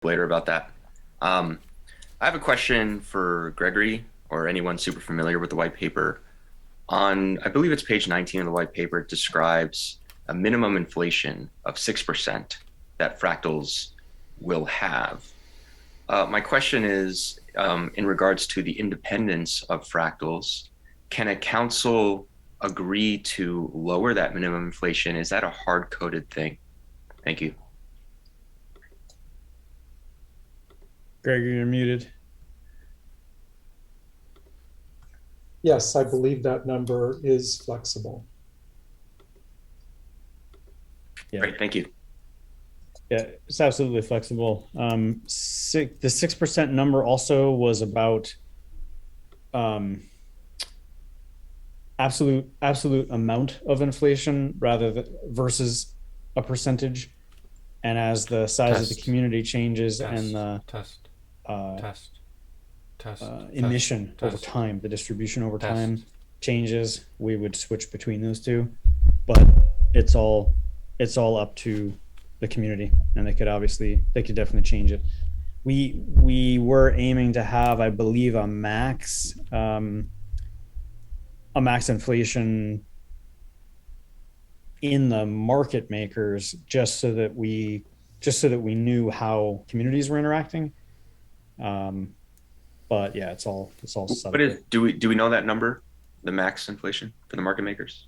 later about that. Um, I have a question for Gregory or anyone super familiar with the white paper. I believe it's page 19 of the white paper, it describes a minimum inflation of 6% that fractals will have. My question is, in regards to the independence of fractals, can a council agree to lower that minimum inflation? Is that a hard-coded thing? Thank you. Gregory, you're muted. Yes, I believe that number is flexible. Yeah. Great, thank you. Yeah, it's absolutely flexible. The 6% number also was about um, absolute amount of inflation rather than versus a percentage. And as the size of the Test. community changes and Test. the Test. uh, Test. Test. emission over Test. time, the distribution over time Test. changes, we would switch between those two. But it's all up to the community, and they could definitely change it. We were aiming to have, I believe, a max inflation in the market makers, just so that we knew how communities were interacting. But yeah, it's all set What up. is, do we know that number, the max inflation for the market makers?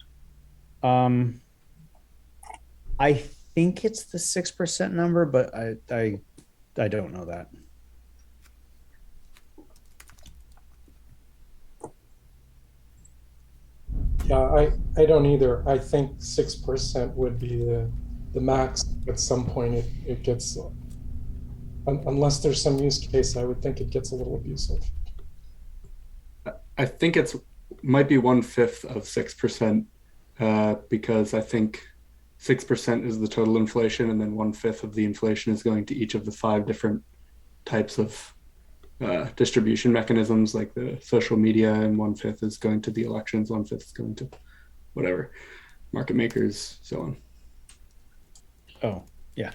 I think it's the 6% number, but I don't know that. Yeah, I don't either. I think 6% would be the max. At some point, it gets, unless there's some use case, I would think it gets a little abusive. I think it's might be 1/5 of 6%, because I think 6% is the total inflation, and then 1/5 of the inflation is going to each of the five different types of distribution mechanisms, like the social media, and 1/5 is going to the elections, 1/5 is going to whatever market makers, so on. Oh, yeah.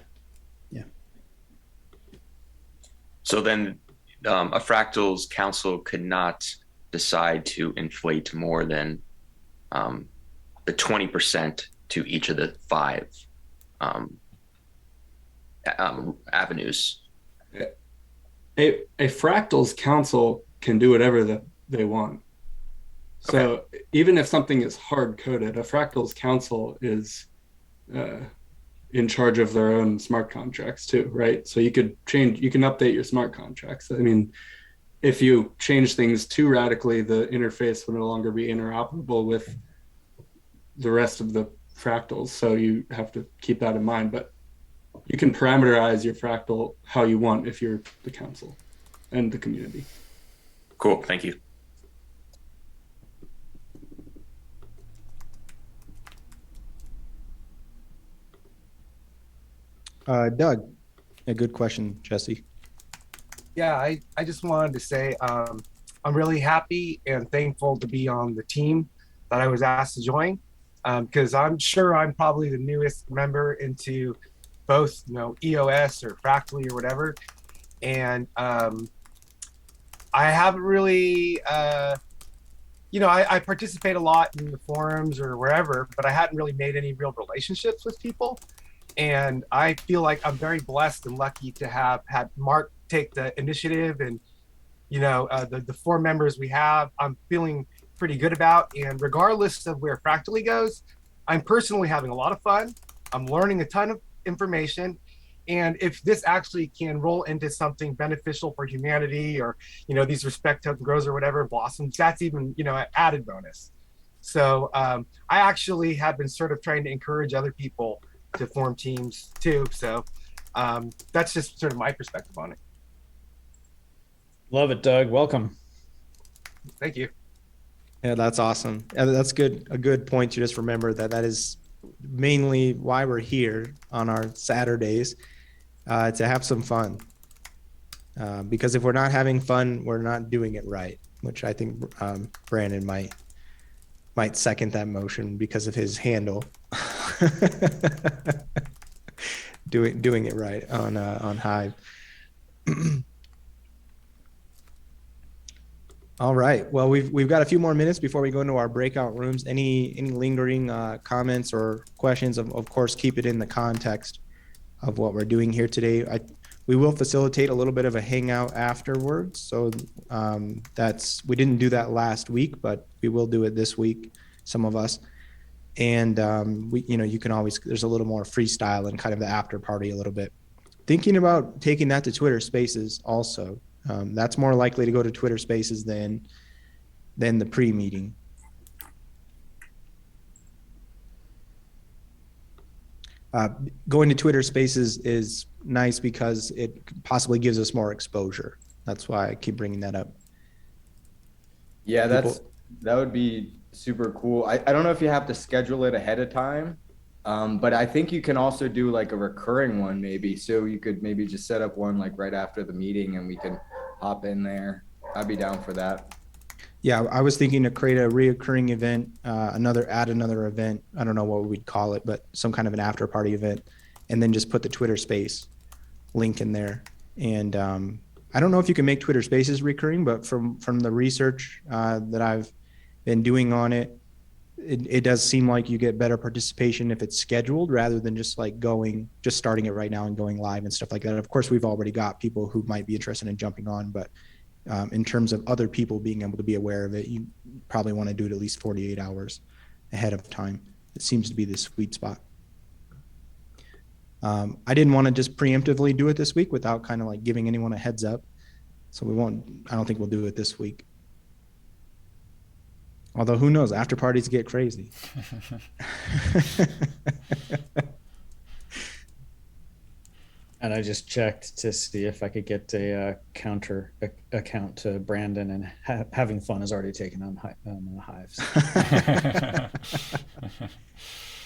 So then a fractals council could not decide to inflate more than the 20% to each of the five um, avenues. A fractals council can do whatever that they want. So even if something is hard coded, a fractals council is in charge of their own smart contracts too, right? So you can update your smart contracts. I mean, if you change things too radically, the interface will no longer be interoperable with the rest of the fractals. So you have to keep that in mind. But you can parameterize your fractal how you want if you're the council and the community. Cool, thank you. Doug, a good question, Jesse. Yeah, I just wanted to say I'm really happy and thankful to be on the team that I was asked to join, because I'm sure I'm probably the newest member into both, EOS or Fractally or whatever. And I haven't really, I participate a lot in the forums or wherever, but I hadn't really made any real relationships with people. And I feel like I'm very blessed and lucky to have had Mark take the initiative, and the four members we have, I'm feeling pretty good about. And regardless of where Fractally goes, I'm personally having a lot of fun. I'm learning a ton of information, and if this actually can roll into something beneficial for humanity, or these respect token grows or whatever blossoms, that's even an added bonus. So I actually have been sort of trying to encourage other people to form teams too. So that's just sort of my perspective on it. Love it, Doug. Welcome. Thank you. Yeah, that's awesome. That's good. A good point to just remember that is mainly why we're here on our Saturdays, to have some fun. Because if we're not having fun, we're not doing it right, which I think Brandon might second that motion because of his handle. doing it right on Hive. All right. Well, we've got a few more minutes before we go into our breakout rooms. Any lingering comments or questions? Of course, keep it in the context of what we're doing here today. We will facilitate a little bit of a hangout afterwards. So we didn't do that last week, but we will do it this week, some of us. And you can always, there's a little more freestyle and kind of the after party a little bit. Thinking about taking that to Twitter Spaces also. That's more likely to go to Twitter Spaces than the pre-meeting. Going to Twitter Spaces is nice because it possibly gives us more exposure. That's why I keep bringing that up. Yeah, that would be super cool. I don't know if you have to schedule it ahead of time, but I think you can also do like a recurring one maybe. So you could maybe just set up one like right after the meeting and we can hop in there. I'd be down for that. Yeah, I was thinking to create a reoccurring event, add another event. I don't know what we'd call it, but some kind of an after party event, and then just put the Twitter Space link in there. And I don't know if you can make Twitter Spaces recurring, but from the research that I've been doing on it, it does seem like you get better participation if it's scheduled rather than just starting it right now and going live and stuff like that. Of course, we've already got people who might be interested in jumping on, but in terms of other people being able to be aware of it, you probably want to do it at least 48 hours ahead of time. It seems to be the sweet spot. I didn't want to just preemptively do it this week without kind of like giving anyone a heads up. So I don't think we'll do it this week. Although who knows, after parties get crazy. And I just checked to see if I could get a counter account to Brandon, and having fun is already taken on Hives.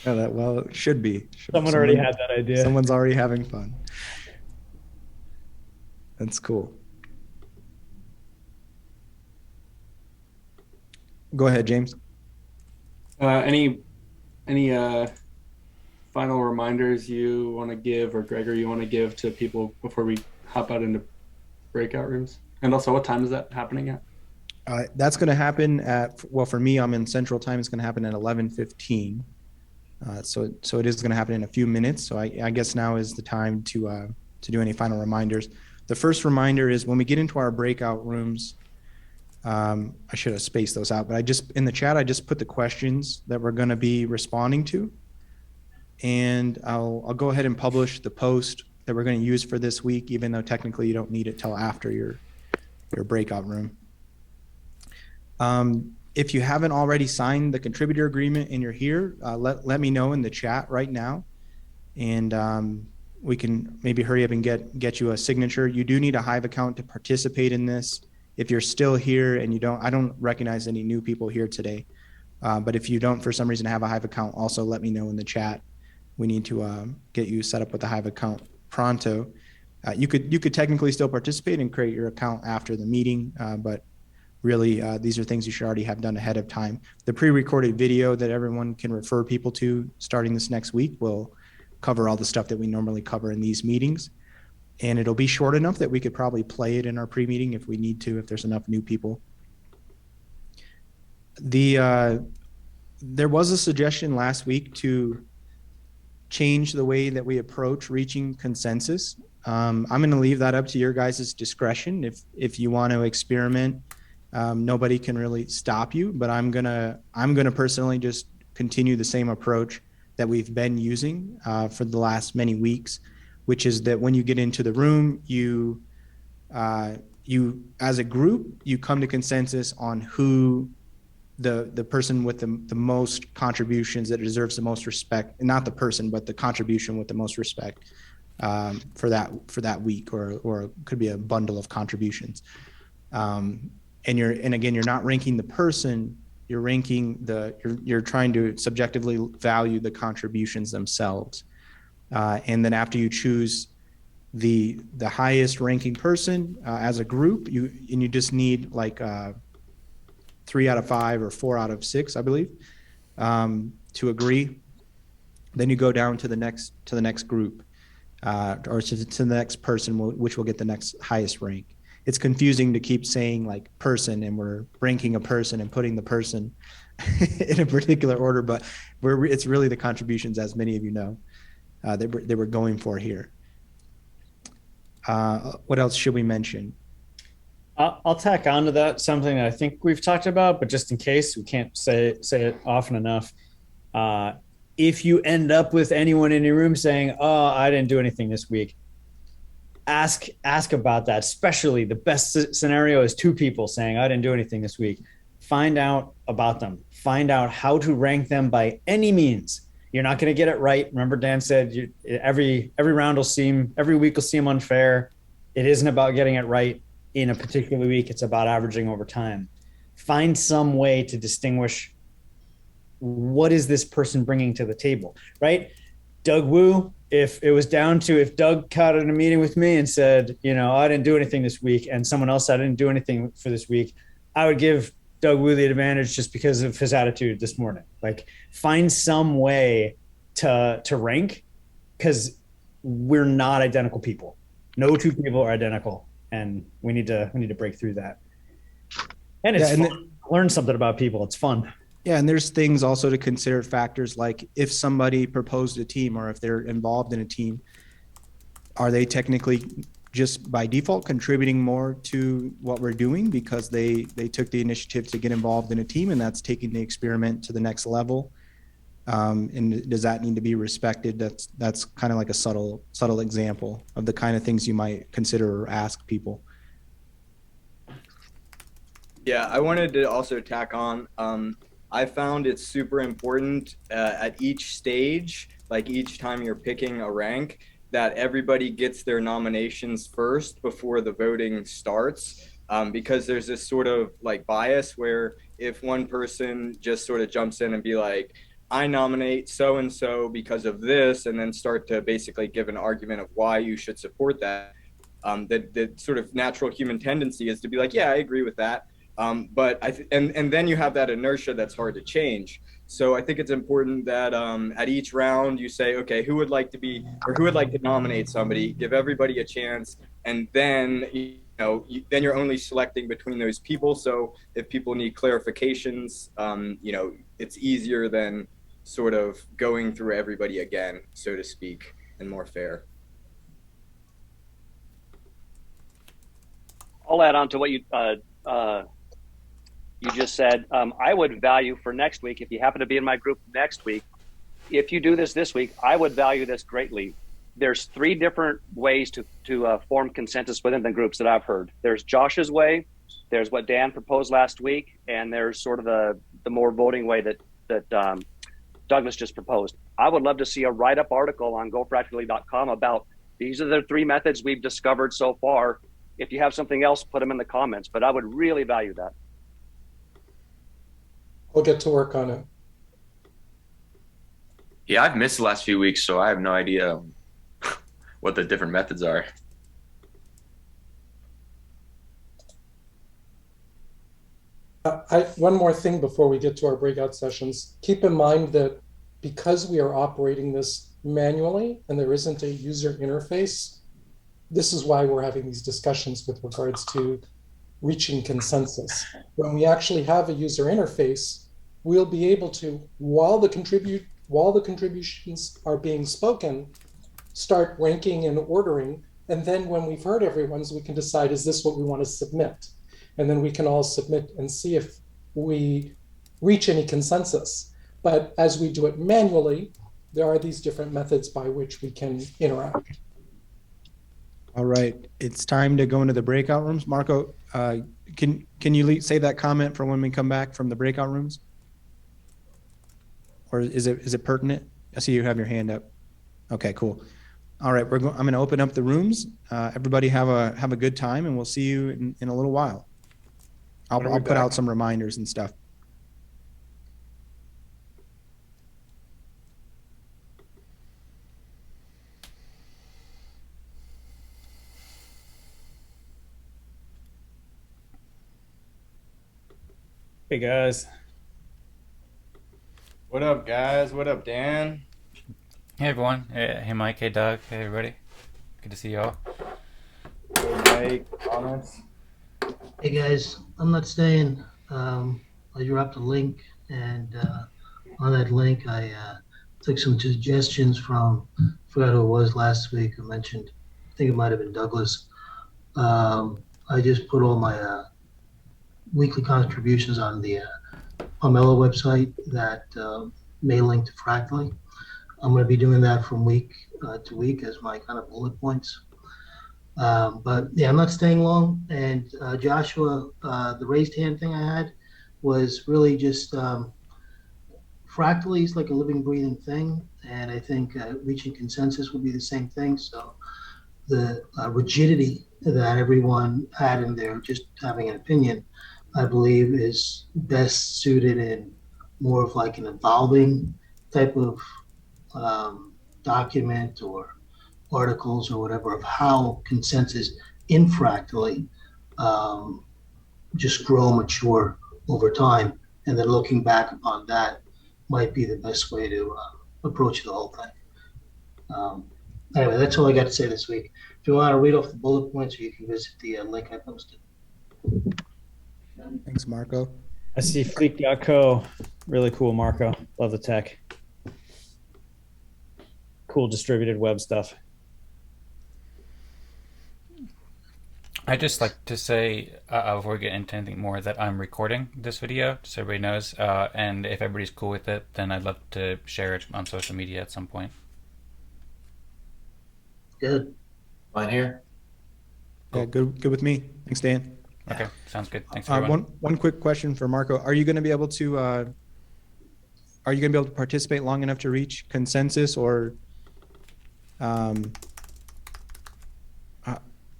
Yeah, it should be. Someone already had that idea. Someone's already having fun. That's cool. Go ahead, James. Any final reminders you want to give, or Gregor, you want to give to people before we hop out into breakout rooms? And also, what time is that happening at? That's going to happen for me, I'm in Central Time. It's going to happen at 11:15. So it is going to happen in a few minutes. So I guess now is the time to do any final reminders. The first reminder is when we get into our breakout rooms, I should have spaced those out, but in the chat, I just put the questions that we're going to be responding to. And I'll go ahead and publish the post that we're going to use for this week, even though technically you don't need it till after your breakout room. If you haven't already signed the contributor agreement and you're here, let me know in the chat right now, and we can maybe hurry up and get you a signature. You do need a Hive account to participate in this. If you're still here and I don't recognize any new people here today, but if you don't for some reason have a Hive account, also let me know in the chat. We need to get you set up with a Hive account pronto. You could technically still participate and create your account after the meeting, but really these are things you should already have done ahead of time. The pre-recorded video that everyone can refer people to starting this next week will cover all the stuff that we normally cover in these meetings. And it'll be short enough that we could probably play it in our pre-meeting if we need to, if there's enough new people. There was a suggestion last week to change the way that we approach reaching consensus. I'm going to leave that up to your guys' discretion. If you want to experiment, nobody can really stop you, but I'm gonna personally just continue the same approach that we've been using for the last many weeks, which is that when you get into the room, you as a group, you come to consensus on who the person with the most contributions that deserves the most respect, not the person, but the contribution with the most respect for that week, or it could be a bundle of contributions. And again, you're not ranking the person, you're ranking you're trying to subjectively value the contributions themselves. And then after you choose the highest ranking person as a group, you just need like 3 out of 5 or 4 out of 6, I believe, to agree. Then you go down to the next group. or to the next person, which will get the next highest rank. It's confusing to keep saying like person, and we're ranking a person and putting the person in a particular order, but it's really the contributions, as many of you know, they were going for here. What else should we mention? I'll tack on to that something that I think we've talked about, but just in case we can't say it often enough. If you end up with anyone in your room saying, "Oh, I didn't do anything this week," ask about that. Especially the best scenario is two people saying, "I didn't do anything this week." Find out about them. Find out how to rank them by any means. You're not going to get it right. Remember, Dan said every round will seem, every week will seem unfair. It isn't about getting it right in a particular week. It's about averaging over time. Find some way to distinguish what is this person bringing to the table, right? Doug Wu, if it was down to if Doug caught in a meeting with me and said, I didn't do anything this week, and someone else said I didn't do anything for this week, I would give Doug Wu the advantage just because of his attitude this morning. Like, find some way to rank, because we're not identical people. No two people are identical, and we need to break through that. And it's fun. Learn something about people. It's fun. Yeah, and there's things also to consider, factors like if somebody proposed a team or if they're involved in a team, are they technically just by default contributing more to what we're doing because they took the initiative to get involved in a team, and that's taking the experiment to the next level? And does that need to be respected? That's kind of like a subtle example of the kind of things you might consider or ask people. Yeah, I wanted to also tack on. I found it's super important at each stage, like each time you're picking a rank, that everybody gets their nominations first before the voting starts, because there's this sort of like bias where if one person just sort of jumps in and be like, I nominate so-and-so because of this, and then start to basically give an argument of why you should support that, the sort of natural human tendency is to be like, yeah, I agree with that. But and then you have that inertia that's hard to change. So I think it's important that at each round you say, okay, who would like to nominate somebody, give everybody a chance, and then then you're only selecting between those people. So if people need clarifications, it's easier than sort of going through everybody again, so to speak, and more fair. I'll add on to what you just said. I would value for next week, if you happen to be in my group next week, if you do this week, I would value this greatly. There's 3 different ways to form consensus within the groups that I've heard. There's Josh's way, there's what Dan proposed last week, and there's sort of the more voting way that Douglas just proposed. I would love to see a write-up article on gofractally.com about these are the 3 methods we've discovered so far. If you have something else, put them in the comments, but I would really value that. We'll get to work on it. Yeah, I've missed the last few weeks, so I have no idea what the different methods are. One more thing before we get to our breakout sessions. Keep in mind that because we are operating this manually and there isn't a user interface, this is why we're having these discussions with regards to reaching consensus. When we actually have a user interface, we'll be able to, while the contributions are being spoken, start ranking and ordering. And then when we've heard everyone's, we can decide, is this what we want to submit? And then we can all submit and see if we reach any consensus. But as we do it manually, there are these different methods by which we can interact. All right, it's time to go into the breakout rooms. Marco, can you save that comment for when we come back from the breakout rooms? Or is it pertinent? I see you have your hand up. Okay, cool. All right, I'm going to open up the rooms. Everybody have a good time, and we'll see you in a little while. I'll put out some reminders and stuff. Hey guys. What up, guys? What up, Dan? Hey everyone. Hey Mike. Hey Doug. Hey everybody. Good to see you all. Mike, comments? Hey guys, I'm not staying. I dropped a link, and on that link, I took some suggestions from, I forgot who it was last week who mentioned, I think it might have been Douglas. I just put all my weekly contributions on the Pomelo website that may link to Fractally. I'm going to be doing that from week to week as my kind of bullet points. But yeah, I'm not staying long. And Joshua, the raised hand thing I had was really just fractally is like a living, breathing thing. And I think reaching consensus would be the same thing. So the rigidity that everyone had in there, just having an opinion, I believe is best suited in more of like an evolving type of document or articles or whatever of how consensus infractally um, just grow, mature over time. And then looking back upon that might be the best way to approach the whole thing. Anyway, that's all I got to say this week. If you want to read off the bullet points, or you can visit the link I posted. Thanks, Marco. I see Fleek.co. Really cool, Marco. Love the tech. Cool distributed web stuff. I just like to say before we get into anything more that I'm recording this video, so everybody knows. And if everybody's cool with it, then I'd love to share it on social media at some point. Good. Fine here. Yeah, good with me. Thanks, Dan. Okay, sounds good. Thanks, everyone. One quick question for Marco. Are you going to be able to participate long enough to reach consensus, or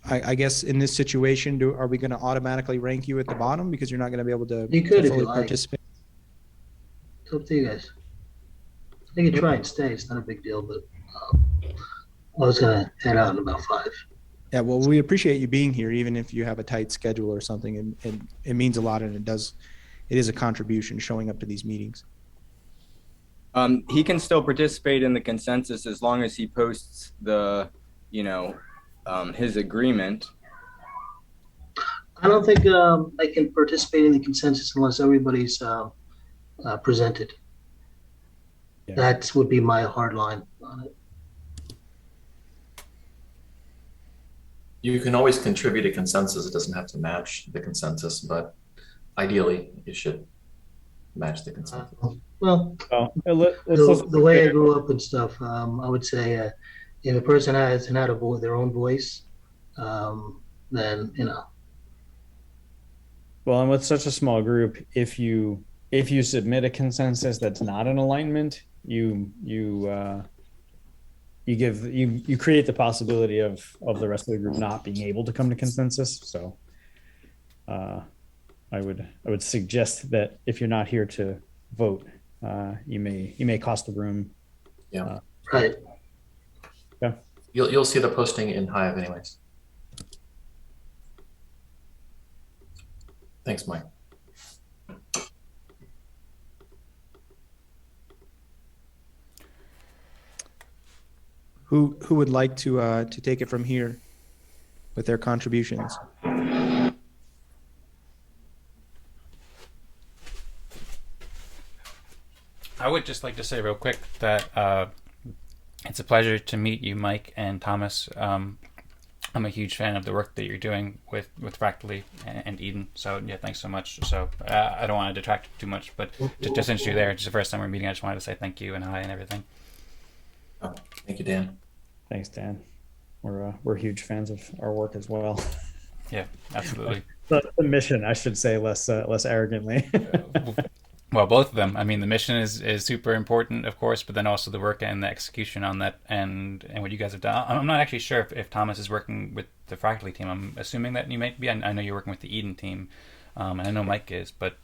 I guess in this situation, are we going to automatically rank you at the bottom because you're not going to be able to, You could if fully you like. participate? It's up to you guys. I can try and stay. It's not a big deal, but I was going to head out in about 5. Yeah, well, we appreciate you being here, even if you have a tight schedule or something, and it means a lot, and it is a contribution showing up to these meetings. He can still participate in the consensus as long as he posts the, his agreement. I don't think I can participate in the consensus unless everybody's presented. Yeah. That would be my hard line on it. You can always contribute a consensus. It doesn't have to match the consensus, but ideally it should match the consensus. Well, let's the way I grew up and stuff, I would say if a person hasn't had their own voice, then Well, and with such a small group, if you submit a consensus that's not in alignment, you create the possibility of the rest of the group not being able to come to consensus. So I would suggest that if you're not here to vote, you may cost the room. Yeah. Right. Yeah. You'll see the posting in Hive anyways. Thanks, Mike. Who would like to take it from here with their contributions? I would just like to say real quick that it's a pleasure to meet you, Mike and Thomas. I'm a huge fan of the work that you're doing with Fractally and Eden. So yeah, thanks so much. So I don't want to detract too much, but just since you're there, it's the first time we're meeting, I just wanted to say thank you and hi and everything. Oh, thank you, Dan. Thanks, Dan. We're huge fans of our work as well. Yeah, absolutely. The mission, I should say, less arrogantly. Well, both of them. I mean, the mission is super important, of course, but then also the work and the execution on that and what you guys have done. I'm not actually sure if Thomas is working with the Fractally team. I'm assuming that you might be. I know you're working with the Eden team, and I know Mike is, but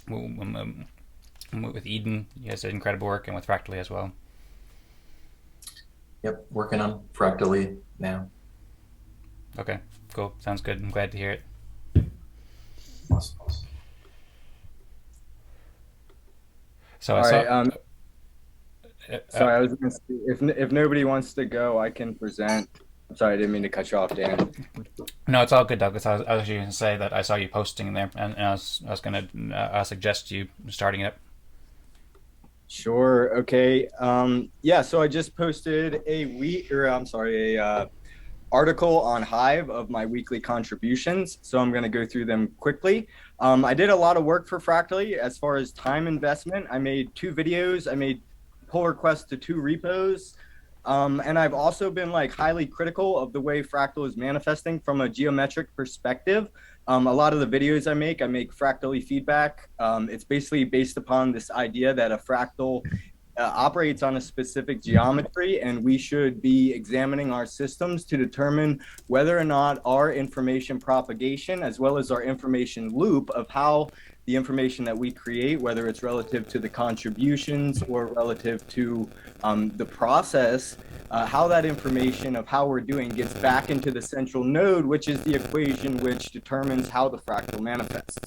with Eden, you guys did incredible work, and with Fractally as well. Yep, working on Fractally now. Okay, cool. Sounds good. I'm glad to hear it. Awesome. So All right. I Sorry, I was going to say, if nobody wants to go, I can present I'm sorry, I didn't mean to cut you off, Dan. No, it's all good, Douglas. I was actually going to say that I saw you posting there, and I was going to suggest you starting it. Sure. Okay. Yeah. So I just posted a article on Hive of my weekly contributions. So I'm going to go through them quickly. I did a lot of work for Fractally as far as time investment. I made 2 videos. I made pull requests to 2 repos. And I've also been like highly critical of the way Fractal is manifesting from a geometric perspective. A lot of the videos I make fractally feedback. It's basically based upon this idea that a fractal operates on a specific geometry, and we should be examining our systems to determine whether or not our information propagation, as well as our information loop of how the information that we create, whether it's relative to the contributions or relative to the process, how that information of how we're doing gets back into the central node, which is the equation which determines how the fractal manifests.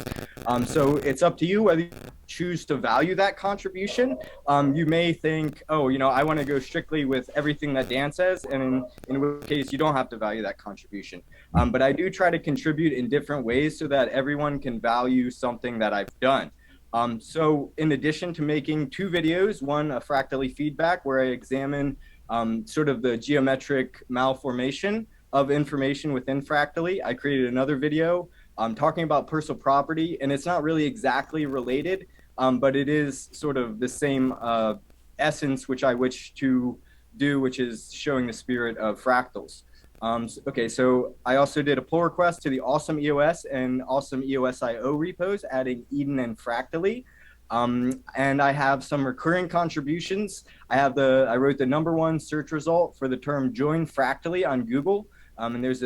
So it's up to you whether you choose to value that contribution. You may think, oh, I want to go strictly with everything that Dan says, and in which case you don't have to value that contribution. But I do try to contribute in different ways so that everyone can value something that I've done. So in addition to making 2 videos, one a fractally feedback where I examine sort of the geometric malformation of information within Fractally, I created another video talking about personal property, and it's not really exactly related, but it is sort of the same essence which I wish to do, which is showing the spirit of fractals. Okay, so I also did a pull request to the Awesome EOS and Awesome EOS.io repos, adding Eden and Fractally. And I have some recurring contributions. I wrote the #1 search result for the term join fractally on Google. And there's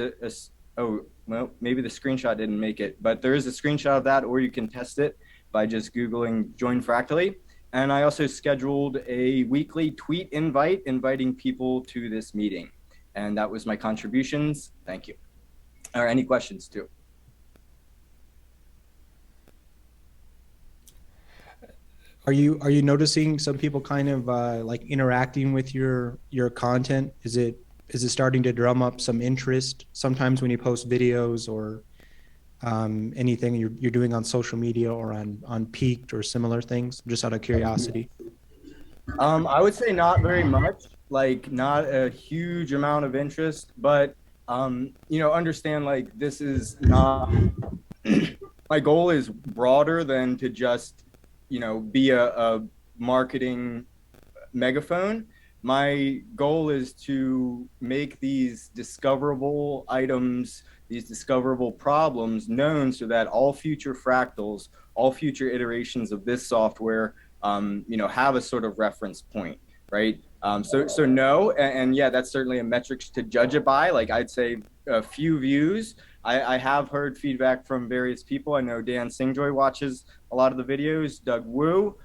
well, maybe the screenshot didn't make it, but there is a screenshot of that, or you can test it by just Googling join fractally. And I also scheduled a weekly tweet invite inviting people to this meeting. And that was my contributions. Thank you. Or any questions too? Are you noticing some people kind of like interacting with your content? Is it starting to drum up some interest sometimes when you post videos or anything you're doing on social media or on Peaked or similar things? Just out of curiosity. I would say not very much, like not a huge amount of interest, but understand like this is not my goal is broader than to just be a marketing megaphone. My goal is to make these discoverable items, these discoverable problems known so that all future fractals, all future iterations of this software, have a sort of reference point, right? So no, and yeah, that's certainly a metric to judge it by. Like I'd say a few views. I have heard feedback from various people. I know Dan Singjoy watches a lot of the videos, Doug Wu.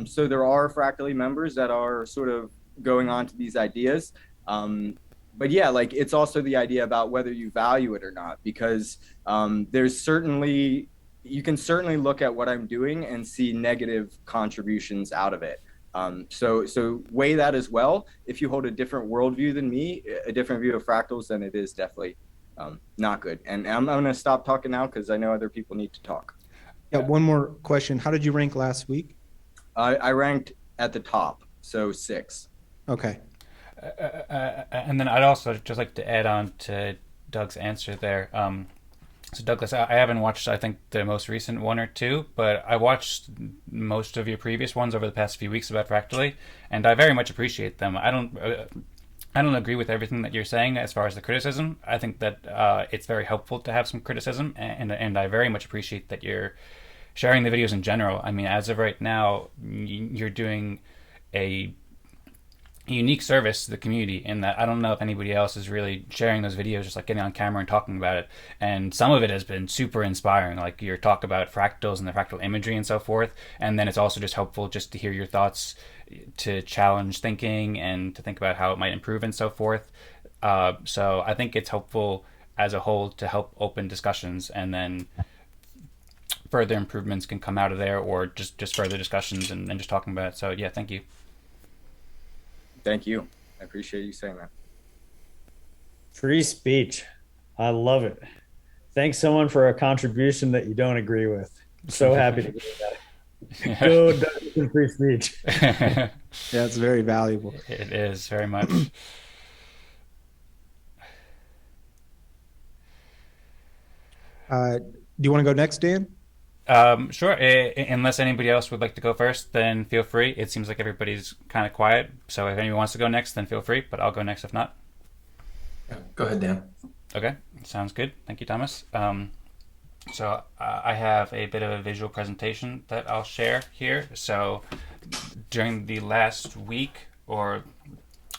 So there are Fractally members that are sort of going on to these ideas. But yeah, like it's also the idea about whether you value it or not, because you can certainly look at what I'm doing and see negative contributions out of it. So weigh that as well. If you hold a different worldview than me, a different view of fractals, then it is definitely not good. And I'm going to stop talking now because I know other people need to talk. Yeah, one more question. How did you rank last week? I ranked at the top, so 6. Okay. And then I'd also just like to add on to Doug's answer there. So Douglas, I haven't watched, I think, the most recent 1 or 2, but I watched most of your previous ones over the past few weeks about Fractally, and I very much appreciate them. I don't agree with everything that you're saying as far as the criticism. I think that it's very helpful to have some criticism, and I very much appreciate that you're sharing the videos in general. I mean, as of right now, you're doing a unique service to the community in that I don't know if anybody else is really sharing those videos, just like getting on camera and talking about it. And some of it has been super inspiring, like your talk about fractals and the fractal imagery and so forth. And then it's also just helpful just to hear your thoughts, to challenge thinking and to think about how it might improve and so forth. So I think it's helpful as a whole to help open discussions, and then further improvements can come out of there, or just further discussions and just talking about it. So yeah, thank you. Thank you. I appreciate you saying that. Free speech. I love it. Thanks someone for a contribution that you don't agree with. So happy to hear that. Go Douglas and free speech. Yeah, it's very valuable. It is very much. Do you want to go next, Dan? Sure. Unless anybody else would like to go first, then feel free. It seems like everybody's kind of quiet. So if anyone wants to go next, then feel free. But I'll go next if not. Yeah, go ahead, Dan. Okay. Sounds good. Thank you, Thomas. I have a bit of a visual presentation that I'll share here. So during the last week, or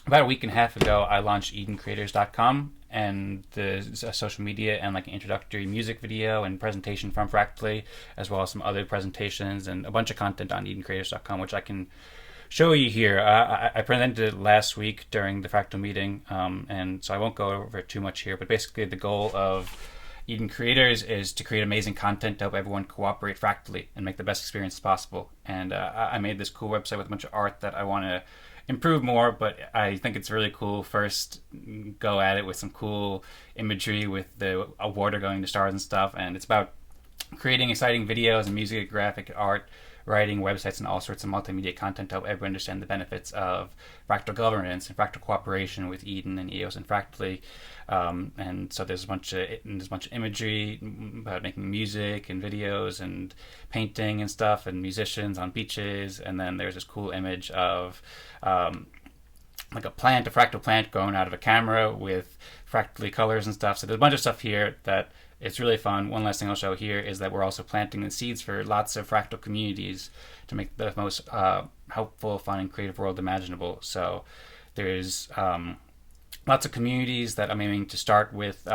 about a week and a half ago, I launched EdenCreators.com, and the social media and like an introductory music video and presentation from Fractally, as well as some other presentations and a bunch of content on EdenCreators.com, which I can show you here. I presented it last week during the Fractal meeting, and so I won't go over it too much here, but basically the goal of Eden Creators is to create amazing content to help everyone cooperate fractally and make the best experience possible. And I made this cool website with a bunch of art that I want to improve more, but I think it's really cool. First, go at it with some cool imagery with the water going to stars and stuff, and it's about creating exciting videos and music, graphic art, writing websites, and all sorts of multimedia content to help everyone understand the benefits of fractal governance and fractal cooperation with Eden and EOS and Fractally. And so there's a bunch of imagery about making music and videos and painting and stuff, and musicians on beaches. And then there's this cool image of like a fractal plant growing out of a camera with fractally colors and stuff. So there's a bunch of stuff here that it's really fun. One last thing I'll show here is that we're also planting the seeds for lots of fractal communities to make the most helpful, fun, and creative world imaginable. So there's lots of communities that I'm aiming to start with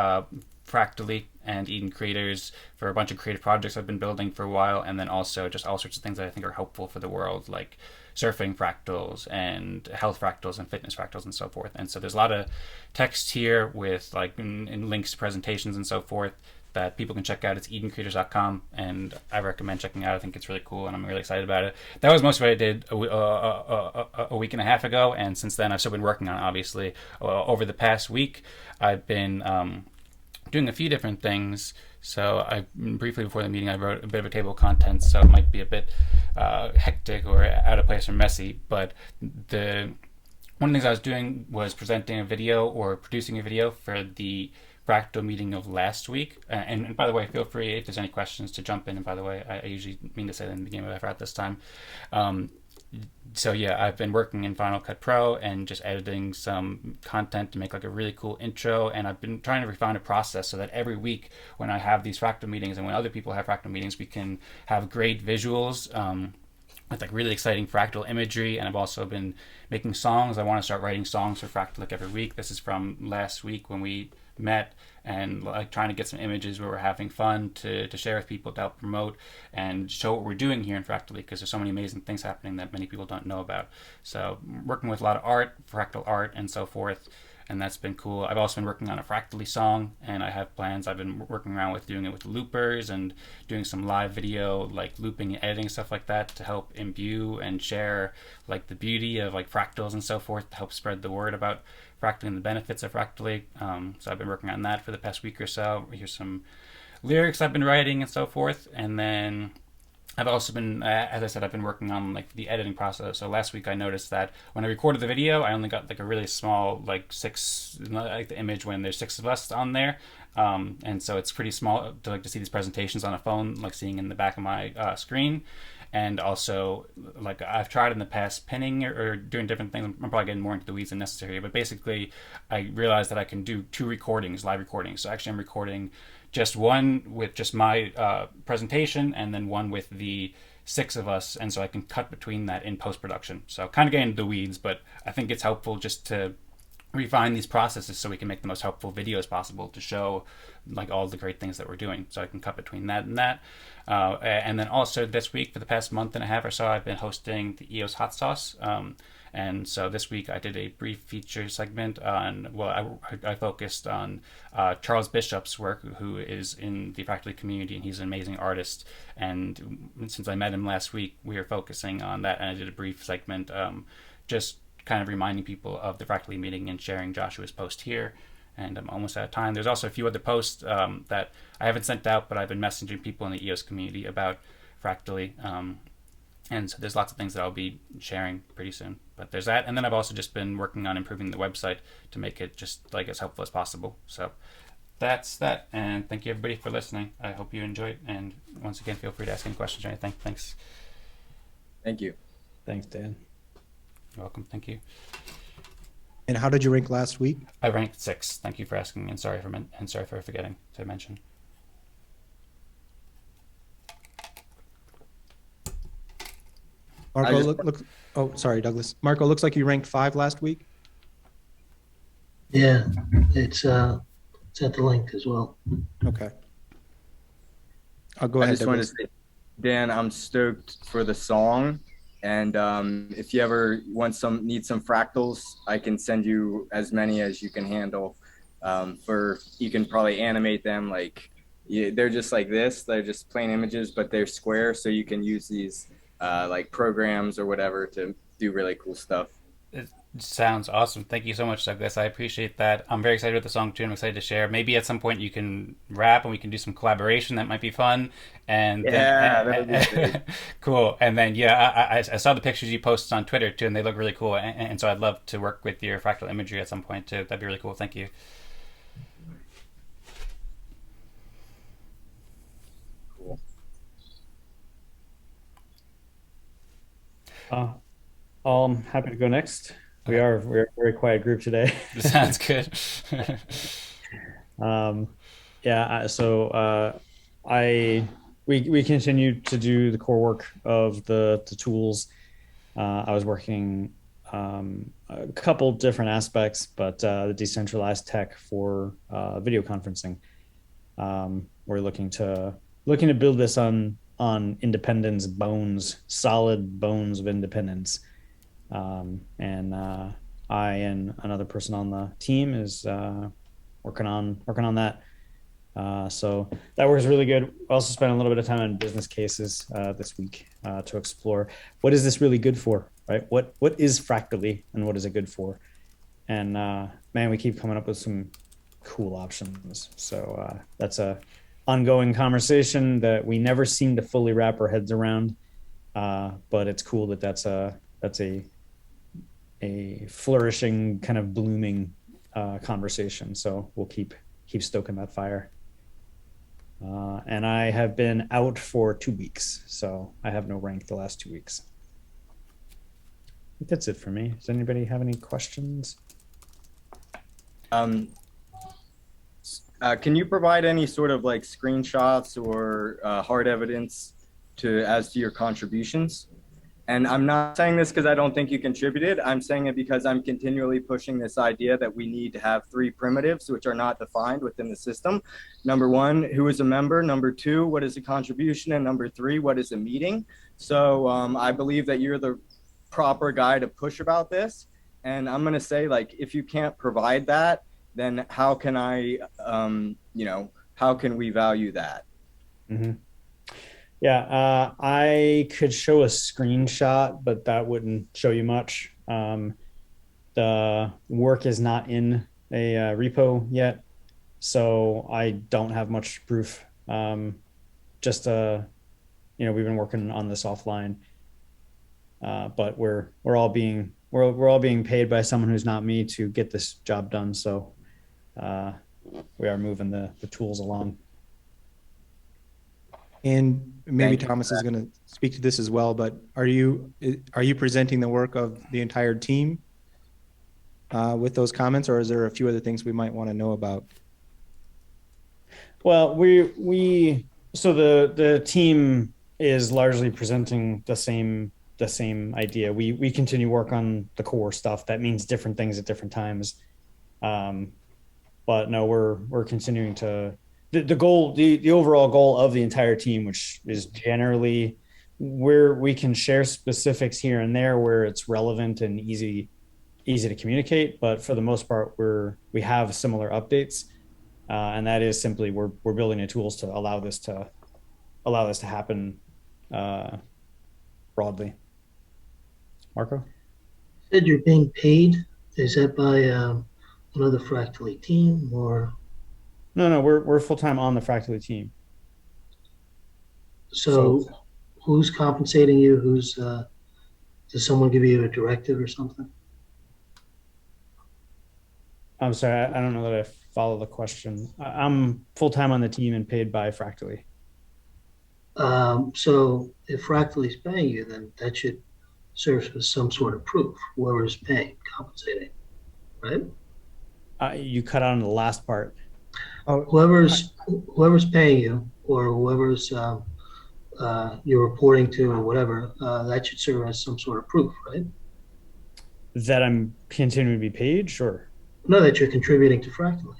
Fractally and Eden Creators for a bunch of creative projects I've been building for a while, and then also just all sorts of things that I think are helpful for the world, like surfing fractals and health fractals and fitness fractals and so forth. And so there's a lot of text here with like in links to presentations and so forth that people can check out. It's edencreators.com, and I recommend checking it out. I think it's really cool, and I'm really excited about it. That was most of what I did a week and a half ago, and since then I've still been working on it, obviously. Over the past week, I've been doing a few different things. So briefly before the meeting, I wrote a bit of a table of contents, so it might be a bit hectic or out of place or messy, but one of the things I was doing was presenting a video or producing a video for the Fractal meeting of last week. And by the way, feel free if there's any questions to jump in. And by the way, I usually mean to say that in the beginning, but I forgot this time. So yeah, I've been working in Final Cut Pro and just editing some content to make like a really cool intro. And I've been trying to refine a process so that every week when I have these Fractal meetings and when other people have Fractal meetings, we can have great visuals with like really exciting fractal imagery. And I've also been making songs. I want to start writing songs for Fractal like every week. This is from last week when we met, and like trying to get some images where we're having fun to share with people to help promote and show what we're doing here in Fractally, because there's so many amazing things happening that many people don't know about. So working with a lot of art, fractal art and so forth, and that's been cool. I've also been working on a Fractally song, and I have plans. I've been working around with doing it with loopers and doing some live video, like looping and editing, stuff like that, to help imbue and share like the beauty of like fractals and so forth, to help spread the word about Fractally and the benefits of Fractally. So I've been working on that for the past week or so. Here's some lyrics I've been writing and so forth. And then I've also been, as I said, I've been working on like the editing process. So last week I noticed that when I recorded the video, I only got like a really small, like the image when there's 6 of us on there. And so it's pretty small to see these presentations on a phone, like seeing in the back of my screen. And also, like I've tried in the past pinning or doing different things. I'm probably getting more into the weeds than necessary, but basically I realized that I can do 2 recordings, live recordings. So actually I'm recording just one with just my presentation, and then one with the 6 of us, and so I can cut between that in post-production. So kind of getting into the weeds, but I think it's helpful just to refine these processes so we can make the most helpful videos possible to show like all the great things that we're doing. So I can cut between that and that. And then also this week, for the past month and a half or so, I've been hosting the EOS Hot Sauce. And so this week I did a brief feature segment on, well, I focused on Charles Bishop's work, who is in the Fractally community, and he's an amazing artist. And since I met him last week, we were focusing on that, and I did a brief segment just kind of reminding people of the Fractally meeting and sharing Joshua's post here. and I'm almost out of time. There's also a few other posts that I haven't sent out, but I've been messaging people in the EOS community about Fractally. And so there's lots of things that I'll be sharing pretty soon. But there's that. And then I've also just been working on improving the website to make it just like as helpful as possible. So that's that. And thank you everybody for listening. I hope you enjoyed. And once again, feel free to ask any questions or anything. Thanks. Thank you. Thanks, Dan. You're welcome. Thank you. And how did you rank last week? I ranked 6th. Thank you for asking, and sorry for forgetting to mention. Marco, look. Oh, sorry, Douglas. Marco, looks like you ranked 5 last week. Yeah, it's at the link as well. Okay. I'll go I ahead. just wanted to say, Dan, I'm stoked for the song. And if you ever need some fractals, I can send you as many as you can handle. You can probably animate them they're just like this. They're just plain images, but they're square, so you can use these like programs or whatever to do really cool stuff. It sounds awesome. Thank you so much, Douglas. I appreciate that. I'm very excited with the song too. I'm excited to share. Maybe at some point you can rap and we can do some collaboration. That might be fun. And yeah, that would be great. Cool. And then I saw the pictures you posted on Twitter too, and they look really cool. And so I'd love to work with your fractal imagery at some point too. That'd be really cool. Thank you. Cool. I'm happy to go next. We're a very quiet group today. Sounds good. We continue to do the core work of the tools. I was working a couple different aspects, but the decentralized tech for video conferencing. We're looking to build this on independence solid bones of independence. I and another person on the team is working on that. So that works really good. We also spent a little bit of time on business cases this week to explore what is this really good for, right? What is Fractally and what is it good for? And man, we keep coming up with some cool options. So that's a ongoing conversation that we never seem to fully wrap our heads around. But it's cool that's a flourishing, kind of blooming conversation. So we'll keep stoking that fire. And I have been out for 2 weeks, so I have no rank the last 2 weeks. I think that's it for me. Does anybody have any questions? Can you provide any sort of like screenshots or hard evidence as to your contributions? And I'm not saying this because I don't think you contributed. I'm saying it because I'm continually pushing this idea that we need to have 3 primitives, which are not defined within the system. Number 1, who is a member? Number 2, what is a contribution? And number 3, what is a meeting? So I believe that you're the proper guy to push about this. And I'm going to say, like, if you can't provide that, then how can how can we value that? Mm-hmm. Yeah, I could show a screenshot, but that wouldn't show you much. The work is not in a repo yet, so I don't have much proof. We've been working on this offline, but we're all being paid by someone who's not me to get this job done. So we are moving the tools along. And maybe Thomas is going to speak to this as well, but are you presenting the work of the entire team with those comments, or is there a few other things we might want to know about? Well, so the team is largely presenting the same idea. We continue work on the core stuff. That means different things at different times. But no, we're continuing to the goal, the overall goal of the entire team, which is generally where we can share specifics here and there where it's relevant and easy to communicate. But for the most part, we have similar updates, and that is simply we're building the tools to allow this to happen broadly. Marco? You said you're being paid. Is that by another Fractally team, or No, we're full time on the Fractally team. so? So Who's compensating you? Who's does someone give you a directive or something? I'm sorry, I don't know that I follow the question. I'm full time on the team and paid by Fractally. So if Fractally is paying you, then that should serve as some sort of proof. Whoever is paying, compensating, right? You cut out on the last part. Oh, Whoever's paying you, or whoever's you're reporting to, or whatever, that should serve as some sort of proof, right? That I'm continuing to be paid, sure. No, that you're contributing to Fractally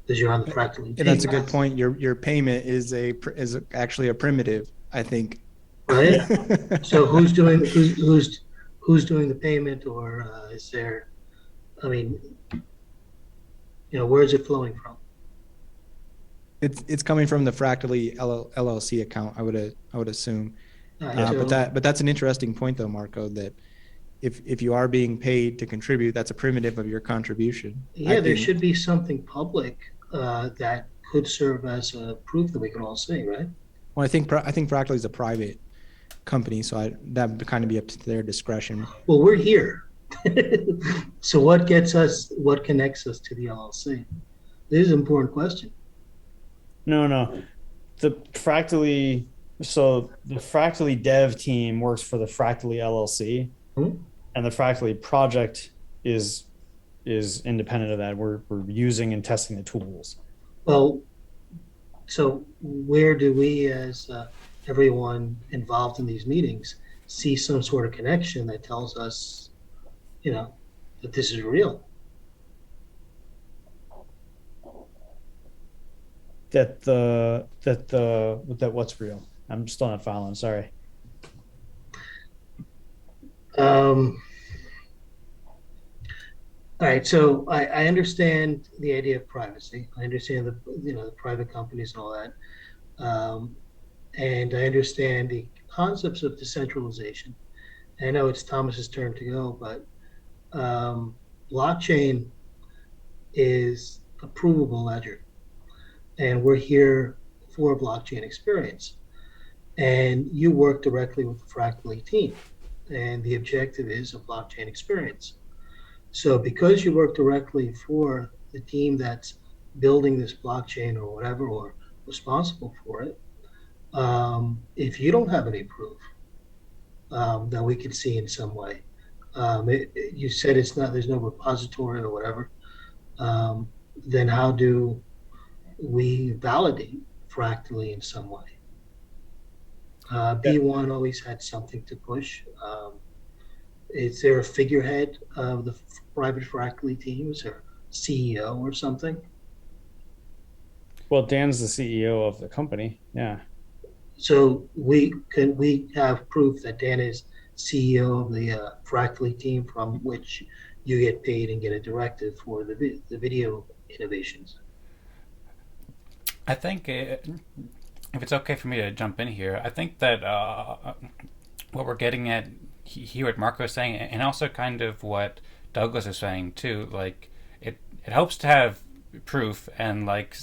because you're on the Fractally yeah, team. that's a good point. Your payment is actually a primitive, I think. Right. So who's doing the payment, or is there? I mean, where is it flowing from? It's coming from the Fractally LLC account, I would assume. Right, so, But that's an interesting point though, Marco, that if you are being paid to contribute, that's a primitive of your contribution. yeah, there should be something public that could serve as a proof that we can all see, right? Well, I think Fractally is a private company, so that would kind of be up to their discretion. Well, we're here. So what connects us to the LLC? This is an important question. No. The Fractally, so the Fractally dev team works for the Fractally LLC, and the Fractally project is independent of that. We're using and testing the tools. Well, so where do we, as everyone involved in these meetings, see some sort of connection that tells us, that this is real? That what's real? I'm still not following. Sorry. All right, so I understand the idea of privacy. I understand the private companies and all that, and I understand the concepts of decentralization. And I know it's Thomas's turn to go, but blockchain is a provable ledger, and we're here for a blockchain experience. And you work directly with the Fractally team, and the objective is a blockchain experience. So because you work directly for the team that's building this blockchain or whatever, or responsible for it, if you don't have any proof that we could see in some way, you said there's no repository or whatever, then how do we validate Fractally in some way? B1 always had something to push. Is there a figurehead of the private Fractally teams, or CEO or something? Well, Dan's the CEO of the company. Yeah. So we have proof that Dan is CEO of the Fractally team, from which you get paid and get a directive for the video innovations. I think if it's okay for me to jump in here, I think that what we're getting at here, what Marco is saying, and also kind of what Douglas is saying too, like it helps to have proof, and like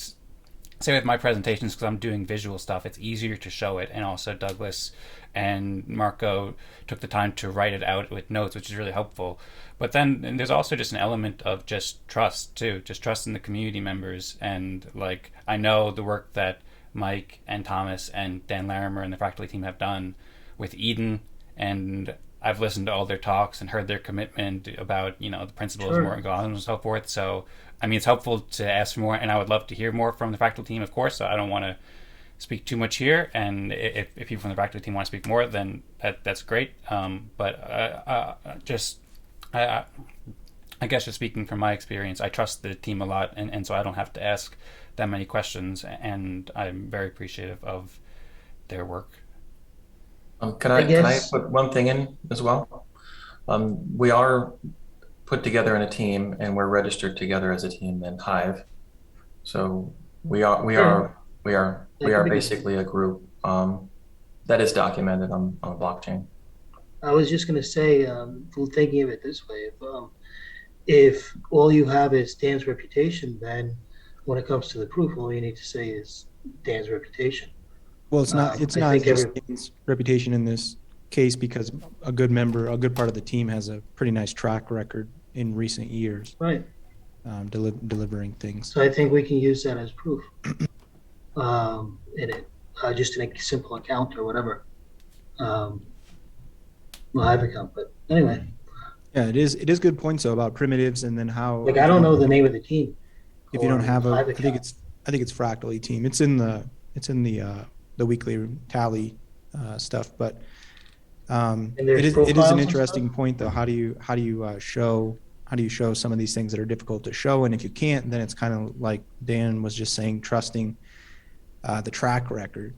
say with my presentations, because I'm doing visual stuff, it's easier to show it, and also Douglas and Marco took the time to write it out with notes, which is really helpful. But then there's also just an element of just trust too, just trust in the community members, and like I know the work that Mike and Thomas and Dan Larimer and the Fractally team have done with Eden, and I've listened to all their talks and heard their commitment about, the principles Sure. more and so forth. So, I mean, it's helpful to ask for more, and I would love to hear more from the Fractal team, of course. So I don't want to speak too much here, and if people from the Fractal team want to speak more, then that's great. But I guess just speaking from my experience, I trust the team a lot, and so I don't have to ask that many questions, and I'm very appreciative of their work. Can I put one thing in as well? We are put together in a team, and we're registered together as a team in Hive. So we are basically a group that is documented on a blockchain. I was just going to say, thinking of it this way, if all you have is Dan's reputation, then when it comes to the proof, all you need to say is Dan's reputation. Well, it's not. It's I not think just every Dan's reputation in this case because a good member, a good part of the team has a pretty nice track record in recent years, right. delivering things. So I think we can use that as proof in it, just in a simple account or whatever. Live account, but anyway, Yeah, it is. It is good points though about primitives and then how like I don't know the name of the team. if you don't or have a, live I think account. it's fractally team. It's in the weekly tally stuff, but And there's it is profiles an and interesting stuff? point though. How do you show some of these things that are difficult to show? And if you can't, then it's kind of like Dan was just saying, trusting the track record,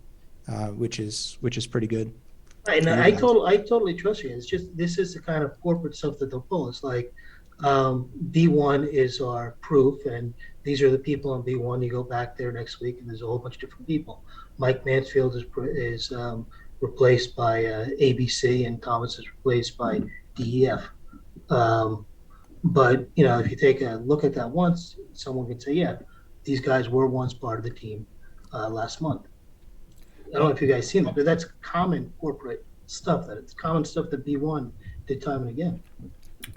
which is pretty good. Right, and for you I guys. totally trust you. It's just this is the kind of corporate stuff that they'll pull. It's like B1 is our proof, and these are the people on B1. You go back there next week, and there's a whole bunch of different people. Mike Mansfield is replaced by ABC, and Thomas is replaced by DEF. Um, but if you take a look at that once, someone can say, "Yeah, these guys were once part of the team last month." I don't know if you guys seen it, but that's common corporate stuff. It's common stuff that B1 did time and again.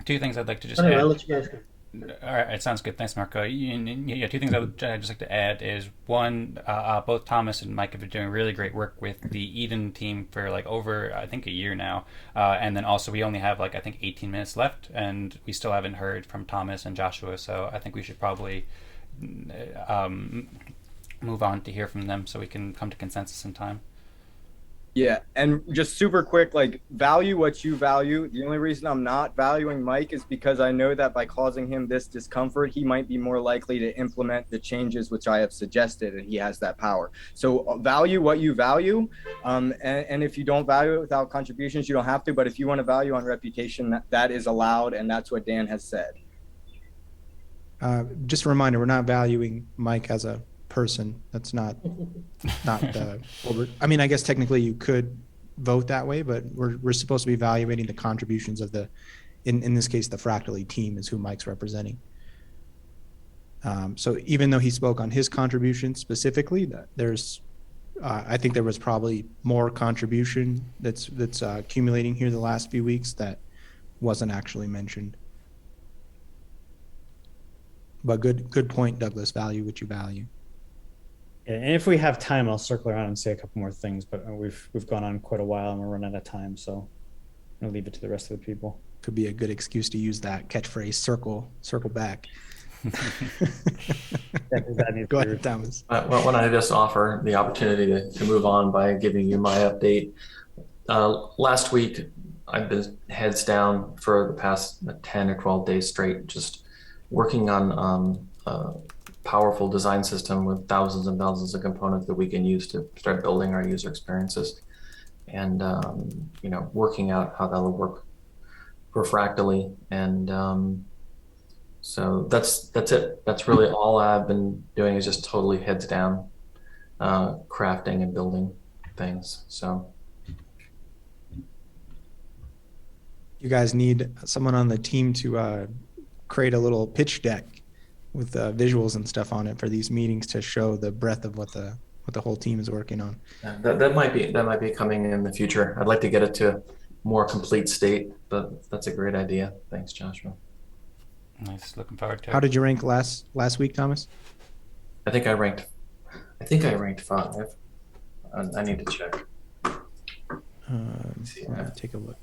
Two things I'd like to just Anyway, add. I'll let you guys go. All right, it sounds good. Thanks, Marco. Yeah, two things I would just like to add is one, both Thomas and Mike have been doing really great work with the Eden team for like over, I think, a year now. And then also we only have like, I think, 18 minutes left, and we still haven't heard from Thomas and Joshua. So I think we should probably move on to hear from them so we can come to consensus in time. Yeah, and just super quick, like value what you value. The only reason I'm not valuing Mike is because I know that by causing him this discomfort, he might be more likely to implement the changes which I have suggested, and he has that power. So value what you value, and if you don't value it without contributions, you don't have to. But if you want to value on reputation, that is allowed, and that's what Dan has said. Just a reminder, we're not valuing Mike as a person. That's not I mean, I guess technically you could vote that way, but we're supposed to be evaluating the contributions of in this case, the fractally team is who Mike's representing. So even though he spoke on his contribution specifically, there's I think there was probably more contribution that's accumulating here the last few weeks that wasn't actually mentioned. But good point, Douglas. Value what you value. Yeah, and if we have time, I'll circle around and say a couple more things. But we've gone on quite a while, and we're running out of time, so I'll leave it to the rest of the people. Could be a good excuse to use that catchphrase, circle back. Go ahead, Thomas. Why don't I just offer the opportunity to move on by giving you my update. Last week, I've been heads down for the past 10 or 12 days straight, just working on powerful design system with thousands and thousands of components that we can use to start building our user experiences, and working out how that'll work for Fractally. And so that's it. That's really all I've been doing, is just totally heads down, crafting and building things. So You guys need someone on the team to create a little pitch deck with visuals and stuff on it for these meetings to show the breadth of what the whole team is working on. that might be coming in the future. I'd like to get it to a more complete state, but that's a great idea. Thanks, Joshua. Nice, looking forward to it. How did you rank last week, Thomas? I think I ranked 5. I need to check. Take a look.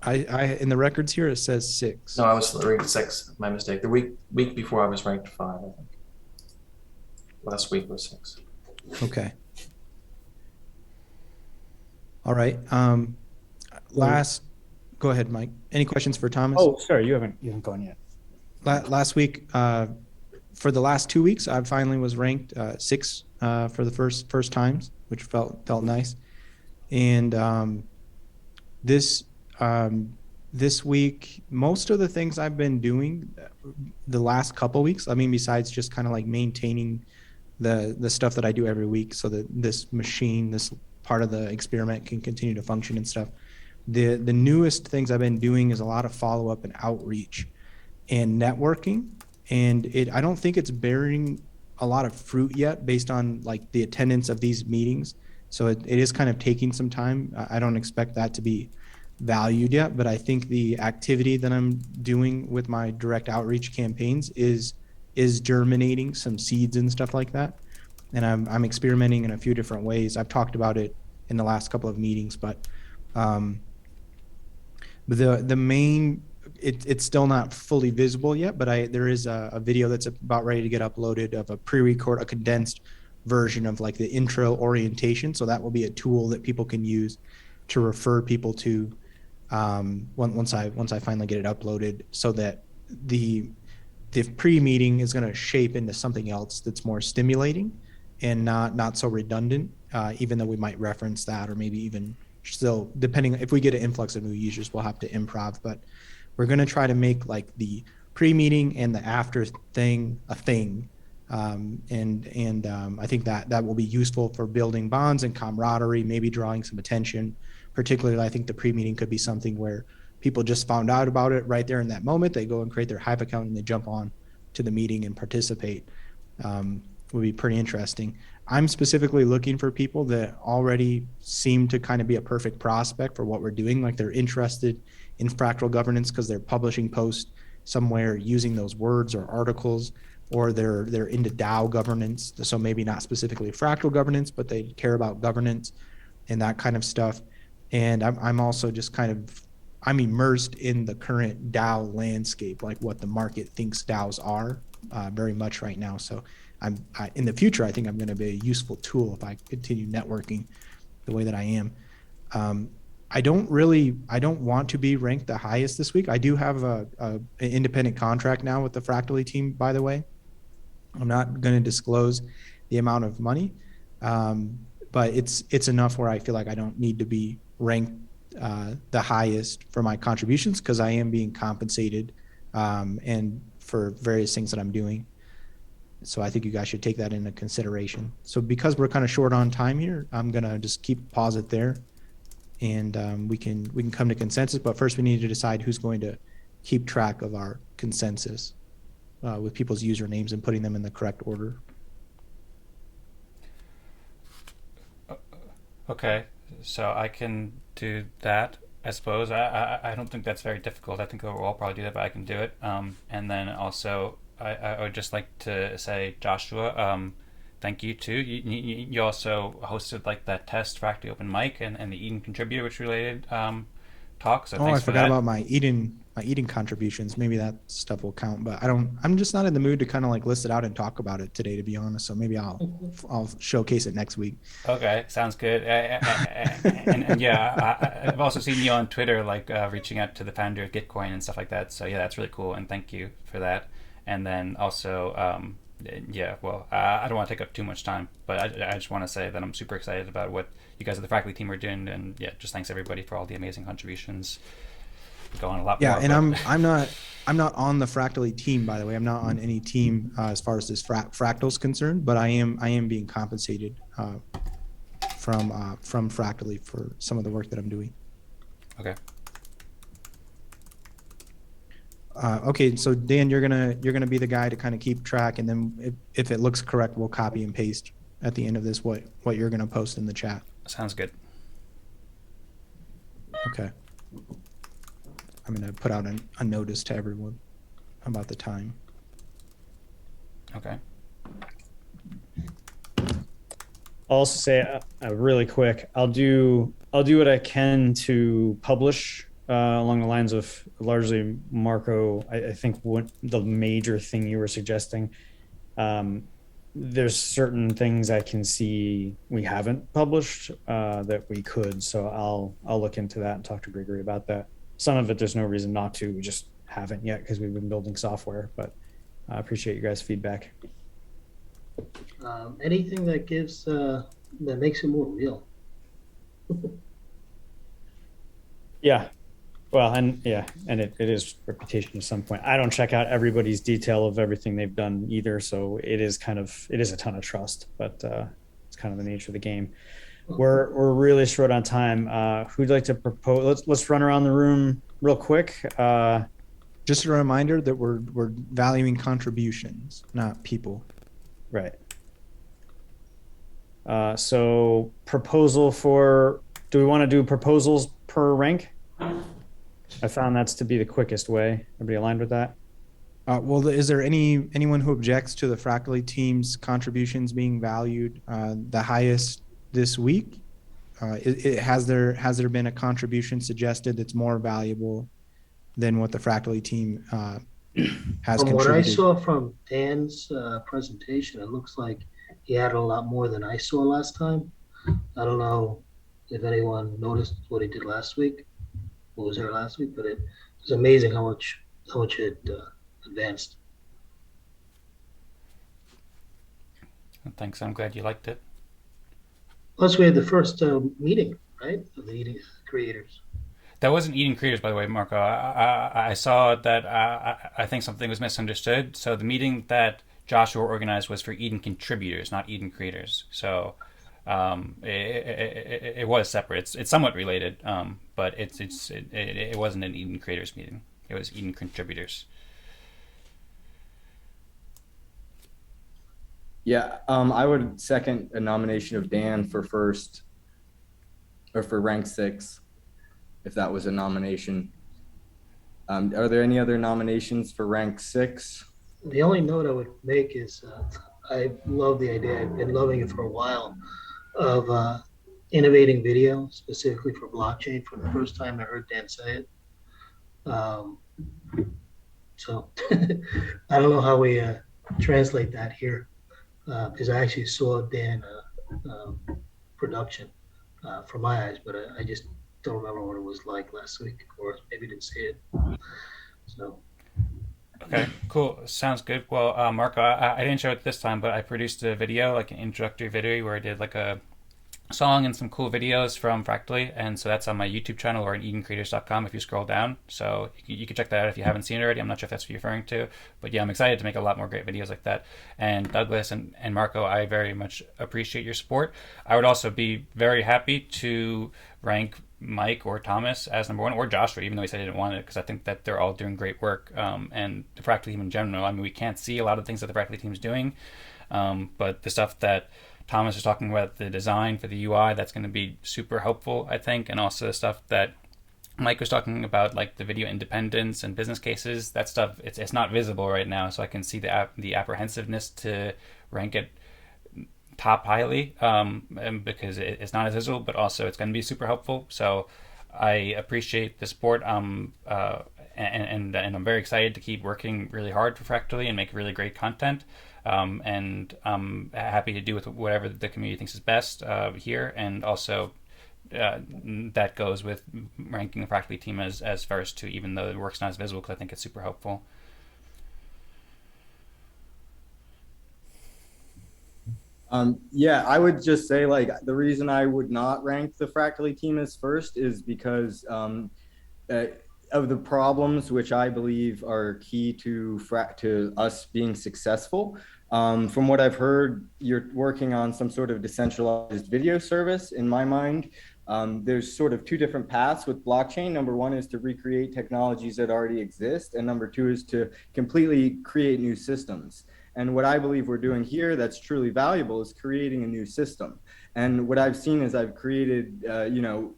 I in the records here it says 6. No, I was ranked 6. My mistake. The week before I was ranked 5. I think. Last week was 6. Okay. All right. Go ahead, Mike. Any questions for Thomas? Oh, sorry, you haven't gone yet. Last week, for the last 2 weeks, I finally was ranked 6 for the first times, which felt nice. And this week, most of the things I've been doing the last couple weeks, I mean, besides just kind of like maintaining the stuff that I do every week so that this machine, this part of the experiment can continue to function and stuff. The newest things I've been doing is a lot of follow up and outreach and networking, and I don't think it's bearing a lot of fruit yet based on like the attendance of these meetings. So it is kind of taking some time. I don't expect that to be valued yet, but I think the activity that I'm doing with my direct outreach campaigns is germinating some seeds and stuff like that. And I'm experimenting in a few different ways. I've talked about it in the last couple of meetings, but um, the main it's still not fully visible yet, but there is a video that's about ready to get uploaded of a pre-record, a condensed version of like the intro orientation. So that will be a tool that people can use to refer people to once I finally get it uploaded, so that the pre-meeting is going to shape into something else that's more stimulating and not so redundant, even though we might reference that, or maybe even still, depending if we get an influx of new users, we'll have to improv. But we're going to try to make like the pre-meeting and the after thing a thing. I think that will be useful for building bonds and camaraderie, maybe drawing some attention. Particularly, I think the pre-meeting could be something where people just found out about it right there in that moment. They go and create their Hive account and they jump on to the meeting and participate. Would be pretty interesting. I'm specifically looking for people that already seem to kind of be a perfect prospect for what we're doing. Like they're interested in fractal governance because they're publishing posts somewhere using those words or articles, or they're into DAO governance. So maybe not specifically fractal governance, but they care about governance and that kind of stuff. And I'm also just kind of, I'm immersed in the current DAO landscape, like what the market thinks DAOs are very much right now. So in the future, I think I'm going to be a useful tool if I continue networking the way that I am. I don't want to be ranked the highest this week. I do have an independent contract now with the Fractally team, by the way. I'm not going to disclose the amount of money, but it's enough where I feel like I don't need to be ranked the highest for my contributions, because I am being compensated and for various things that I'm doing. So I think you guys should take that into consideration. So because we're kind of short on time here, I'm gonna just pause it there, and we can come to consensus. But first, we need to decide who's going to keep track of our consensus with people's usernames and putting them in the correct order. Okay, so I can do that, I suppose. I don't think that's very difficult. I think we'll all probably do that, but I can do it. And then also, I would just like to say, Joshua, thank you too. You also hosted like that test for Fractally Open Mic and the Eden Contributor, which related talk. So I forgot about my Eden contributions. Maybe that stuff will count, but I'm just not in the mood to kind of like list it out and talk about it today, to be honest. So maybe I'll showcase it next week. Okay, sounds good. And yeah, I've also seen you on Twitter, like reaching out to the founder of Gitcoin and stuff like that. So yeah, that's really cool, and thank you for that. And then also, I don't want to take up too much time, but I just want to say that I'm super excited about what you guys at the Fractally team are doing, and yeah, just thanks everybody for all the amazing contributions. Going a lot more. Yeah, and I'm not on the Fractally team, by the way. I'm not on any team as far as this Fractal's concerned, but I am being compensated from Fractally for some of the work that I'm doing. Okay. Okay, so Dan, you're gonna be the guy to kind of keep track, and then if it looks correct, we'll copy and paste at the end of this what you're gonna post in the chat. Sounds good. Okay. I'm gonna put out a notice to everyone about the time. Okay. I'll also say really quick, I'll do what I can to publish along the lines of largely Marco. I think what the major thing you were suggesting, there's certain things I can see we haven't published that we could. So I'll look into that and talk to Gregory about that. Some of it, there's no reason not to. We just haven't yet because we've been building software, but I appreciate you guys' feedback. Anything that gives, that makes it more real. Yeah. Well, and it is reputation at some point. I don't check out everybody's detail of everything they've done either. So it is a ton of trust, but it's kind of the nature of the game. We're really short on time. Who'd like to propose? Let's run around the room real quick. Just a reminder that we're valuing contributions, not people. Right. So proposal for, do we want to do proposals per rank? I found that's to be the quickest way. Everybody aligned with that? Well, is there anyone who objects to the Fractally team's contributions being valued the highest this week? Has there been a contribution suggested that's more valuable than what the Fractally team has From what I contributed? saw from Dan's presentation, it looks like he had a lot more than I saw last time. I don't know if anyone noticed what he did last week, what was there last week, but it was amazing how much it advanced. Thanks. I'm glad you liked it. Plus, we had the first meeting, right, of the Eating Creators. That wasn't Eden Creators, by the way, Marco. I saw that. I think something was misunderstood. So the meeting that Joshua organized was for Eden Contributors, not Eden Creators. So it was separate. It's somewhat related, but it wasn't an Eden Creators meeting. It was Eden Contributors. Yeah, I would second a nomination of Dan for first, or for rank 6, if that was a nomination. Are there any other nominations for rank 6? The only note I would make is I love the idea. I've been loving it for a while of innovating video specifically for blockchain. For the first time, I heard Dan say it. So I don't know how we translate that here, because I actually saw Dan production from my eyes, but I just don't remember what it was like last week, or maybe didn't see it. So. Okay, cool. Sounds good. Well, Marco, I didn't show it this time, but I produced a video, like an introductory video, where I did like a song and some cool videos from Fractally, and so that's on my YouTube channel or on EdenCreators.com if you scroll down. So you can check that out if you haven't seen it already. I'm not sure if that's what you're referring to, but yeah, I'm excited to make a lot more great videos like that. And Douglas and Marco, I very much appreciate your support. I would also be very happy to rank Mike or Thomas as number 1, or Joshua, even though he said he didn't want it, because I think that they're all doing great work. And the Fractally team in general, I mean, we can't see a lot of things that the Fractally team is doing, but the stuff that Thomas is talking about, the design for the UI, that's going to be super helpful, I think. And also the stuff that Mike was talking about, like the video independence and business cases, that stuff, it's not visible right now. So I can see the apprehensiveness to rank it top highly, because it's not as visible, but also it's going to be super helpful. So I appreciate the support. And I'm very excited to keep working really hard for Fractally and make really great content. And I'm happy to do with whatever the community thinks is best here. And also that goes with ranking the Fractally team as first too, even though the work's not as visible, because I think it's super helpful. Yeah, I would just say, like, the reason I would not rank the Fractally team as first is because of the problems which I believe are key to us being successful. From what I've heard, you're working on some sort of decentralized video service. In my mind, there's sort of 2 different paths with blockchain. Number 1 is to recreate technologies that already exist, and number 2 is to completely create new systems. And what I believe we're doing here that's truly valuable is creating a new system. And what I've seen is I've created,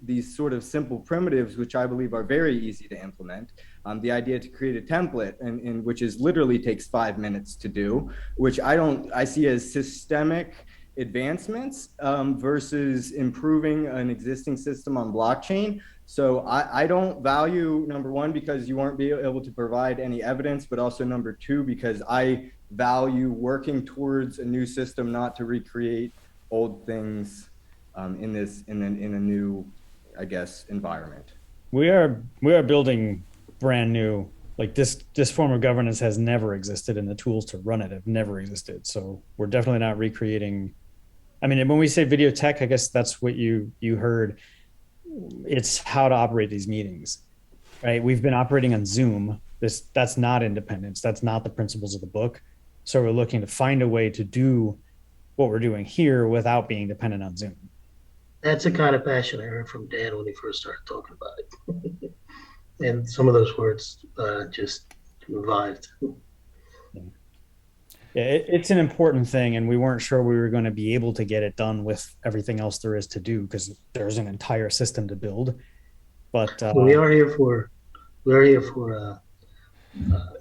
these sort of simple primitives, which I believe are very easy to implement. The idea to create a template, and which is literally takes 5 minutes to do, which I see as systemic advancements versus improving an existing system on blockchain. So I don't value number 1 because you won't be able to provide any evidence, but also number 2 because I value working towards a new system, not to recreate old things in a new, I guess, environment. We are building brand new, like this form of governance has never existed, and the tools to run it have never existed. So we're definitely not recreating. I mean, when we say video tech, I guess that's what you heard. It's how to operate these meetings, right? We've been operating on Zoom. That's not independence. That's not the principles of the book. So we're looking to find a way to do what we're doing here without being dependent on Zoom. That's the kind of passion I heard from Dan when he first started talking about it. And some of those words just revived. Yeah, it's an important thing, and we weren't sure we were going to be able to get it done with everything else there is to do because there's an entire system to build. But So we are here for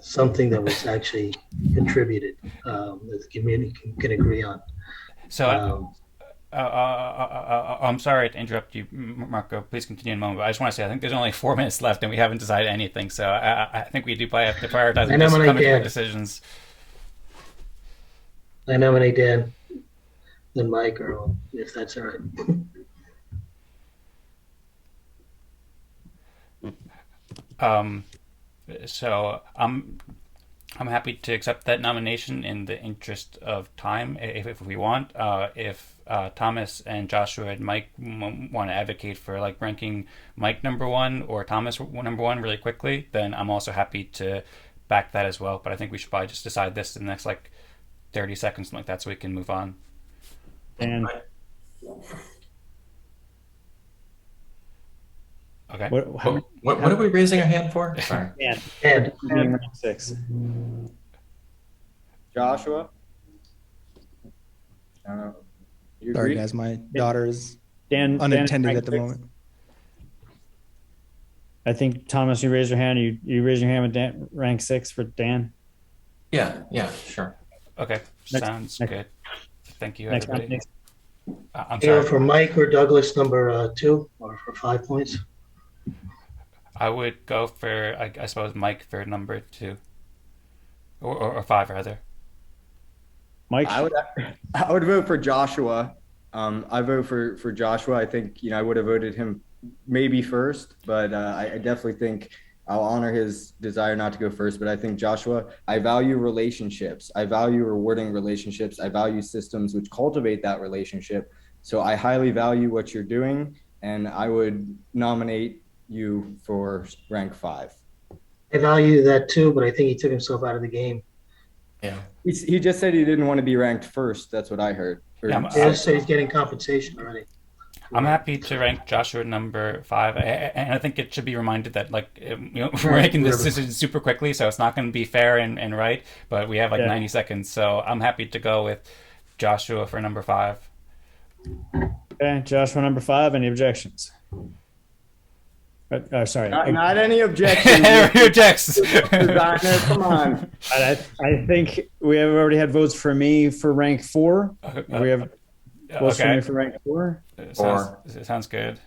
something that was actually contributed that the community can agree on. So Um, I'm sorry to interrupt you, Marco. Please continue in a moment. But I just want to say I think there's only 4 minutes left, and we haven't decided anything. So I think we do probably have to prioritize I and just nominate come to our Dan. decisions. I nominate Dan, then Mike, or if that's all right. So I'm happy to accept that nomination in the interest of time, if we want. If Thomas and Joshua and Mike want to advocate for like ranking Mike number one or Thomas number one really quickly, then I'm also happy to back that as well. But I think we should probably just decide this in the next like 30 seconds, something like that, so we can move on. and Okay. What are we raising our hand for? Sorry. And rank 6. Joshua? I don't know. You Sorry, agree? guys. My daughter is Dan unattended rank at the 6. moment. I think Thomas, you raise your hand. You raise your hand with Dan, rank 6 for Dan. Yeah, sure. Okay. Sounds good. Thank you, Next, everybody. next. I'm you know, sorry. for Mike or Douglas, number 2, or for 5 points. I would go for, I suppose, Mike for number 2. Or 5, rather. Mike, I would vote for Joshua. I vote for Joshua. I think I would have voted him maybe first, but I definitely think I'll honor his desire not to go first. But I think Joshua. I value relationships. I value rewarding relationships. I value systems which cultivate that relationship. So I highly value what you're doing, and I would nominate you for rank 5. I value that too, but I think he took himself out of the game. Yeah. He just said he didn't want to be ranked first. That's what I heard. Yeah, He just said he's getting compensation already. I'm happy to rank Joshua number 5, and I think it should be reminded that we're making this decision super quickly, so it's not going to be fair and right. But we have 90 seconds, so I'm happy to go with Joshua for number 5. okay, Joshua number 5. Any objections? Sorry. Not any objection. Your objections. Designer, come on. I think we have already had votes for me for rank 4. We have votes for me for rank 4. Sounds good.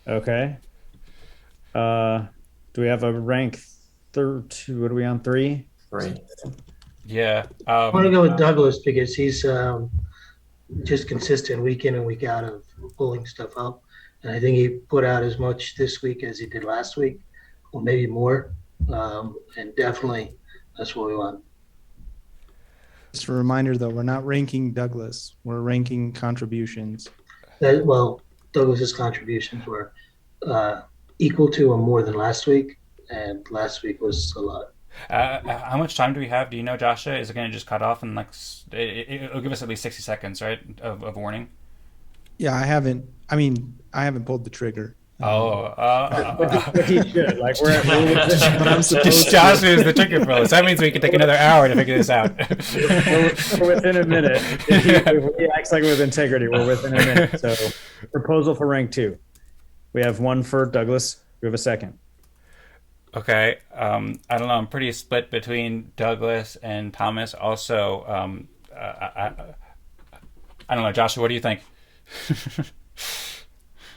Okay. Do we have a rank 2? What are we on? 3? 3. Yeah. I want to go with Douglas because he's just consistent week in and week out of pulling stuff up. And I think he put out as much this week as he did last week, or maybe more. And definitely that's what we want. Just a reminder, though, we're not ranking Douglas. We're ranking contributions. Douglas's contributions were equal to or more than last week, and last week was a lot. How much time do we have? Do you know, Joshua? Is it going to just cut off and it'll give us at least 60 seconds, right, of warning? Yeah, I haven't pulled the trigger. But he should. Like we're Joshua is the trigger for us. That means we can take another hour to figure this out. we're within a minute. If he acts like with integrity, we're within a minute. So, proposal for rank 2. We have 1 for Douglas. We have a second. Okay. I don't know. I'm pretty split between Douglas and Thomas. Also, I don't know. Joshua, what do you think?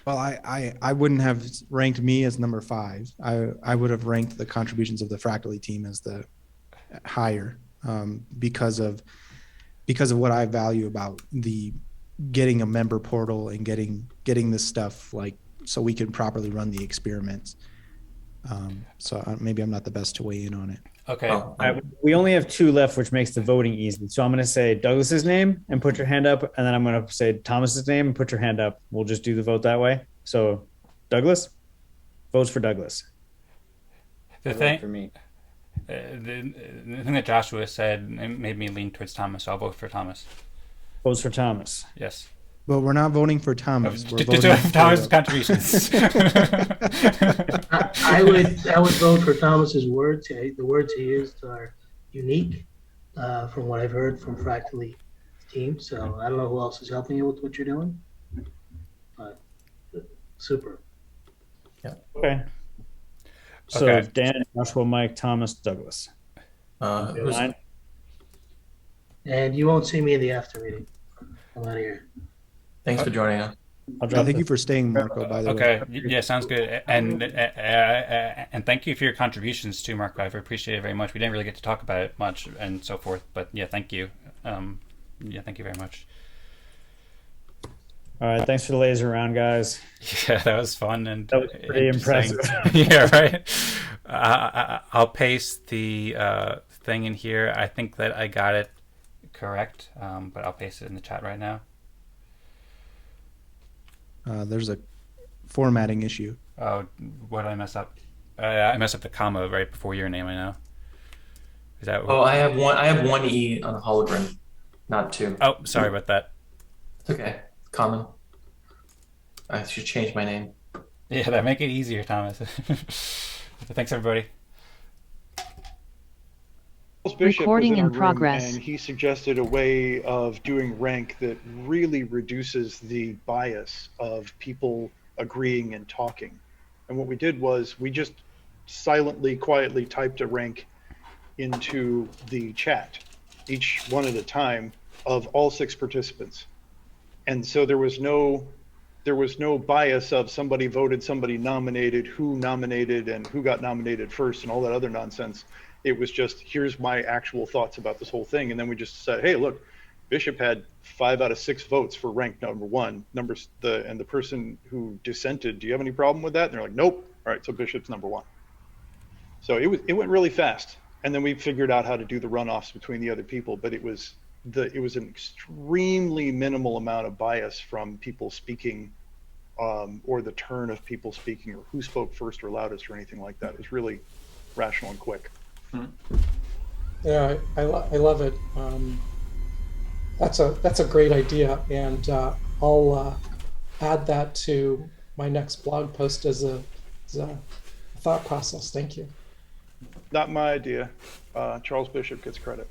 Well, I wouldn't have ranked me as number 5. I would have ranked the contributions of the Fractally team as the higher because of what I value about the getting a member portal and getting this stuff so we can properly run the experiments. So maybe I'm not the best to weigh in on it. Okay. We only have 2 left, which makes the voting easy. So I'm going to say Douglas's name and put your hand up, and then I'm going to say Thomas's name and put your hand up. We'll just do the vote that way. So, Douglas, votes for Douglas. The thing for me. The thing that Joshua said made me lean towards Thomas. So I'll vote for Thomas. Votes for Thomas. Yes. But we're not voting for Thomas. We're To voting for Thomas' contributions. I would vote for Thomas's words. The words he used are unique, from what I've heard from Fractally team. So I don't know who else is helping you with what you're doing, but super. Okay. So Okay. Dan, Joshua, Mike, Thomas, Douglas. Who's, And you won't see me in the after meeting. I'm out of here. thanks for joining us. I'll drop Thank you for staying, Marco, by the way. Okay. Yeah, sounds good. And thank you for your contributions too, Marco. I appreciate it very much. We didn't really get to talk about it much and so forth, but yeah, thank you. Yeah, thank you very much. All right. Thanks for the laser round, guys. Yeah, that was fun and That was pretty interesting. impressive. Yeah, right. I'll paste the thing in here. I think that I got it correct, but I'll paste it in the chat right now. There's a formatting issue. Oh, what did I mess up? I messed up the comma right before your name. I know. Is that? Oh, I have one E on the hologram, not two. Oh, sorry about that. It's okay. Common. I should change my name. Yeah, that make it easier, Thomas. Thanks, everybody. Bishop Recording was in in our progress. room, and he suggested a way of doing rank that really reduces the bias of people agreeing and talking. And what we did was we just silently, quietly typed a rank into the chat, each one at a time, of all 6 participants. And so there was no bias of somebody voted, somebody nominated, who nominated, and who got nominated first, and all that other nonsense. It was just, here's my actual thoughts about this whole thing. And then we just said, hey, look, Bishop had 5 out of 6 votes for rank number 1. And the person who dissented, do you have any problem with that? And they're like, nope. All right, so Bishop's number 1. So it went really fast. And then we figured out how to do the runoffs between the other people, but it was an extremely minimal amount of bias from people speaking, or the turn of people speaking, or who spoke first or loudest or anything like that. It was really rational and quick. Yeah, I love it. That's a great idea, and I'll add that to my next blog post as a thought process. Thank you. Not my idea. Charles Bishop gets credit.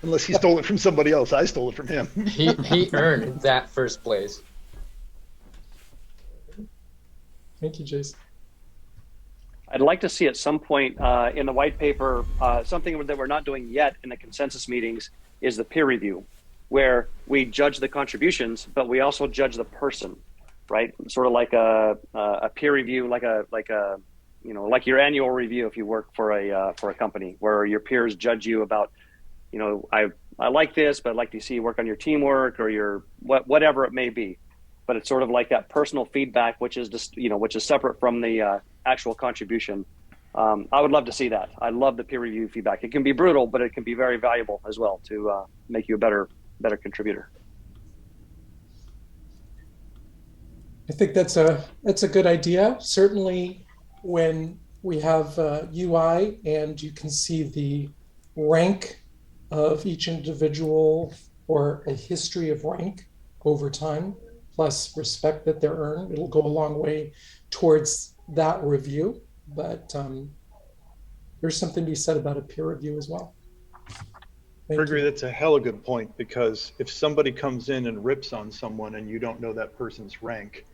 Unless he stole it from somebody else. I stole it from him. He earned that first place. Thank you, Jason. I'd like to see at some point in the white paper, something that we're not doing yet in the consensus meetings is the peer review, where we judge the contributions, but we also judge the person, right? Sort of like a peer review, like your annual review if you work for a company, where your peers judge you about, I like this, but I'd like to see you work on your teamwork or your whatever it may be. But it's sort of like that personal feedback, which is just, which is separate from the actual contribution. I would love to see that. I love the peer review feedback. It can be brutal, but it can be very valuable as well to make you a better contributor. I think that's a good idea. Certainly, when we have UI and you can see the rank of each individual or a history of rank over time, plus respect that they're earned, it'll go a long way towards that review. But there's something to be said about a peer review as well. Gregory, that's a hella good point, because if somebody comes in and rips on someone and you don't know that person's rank,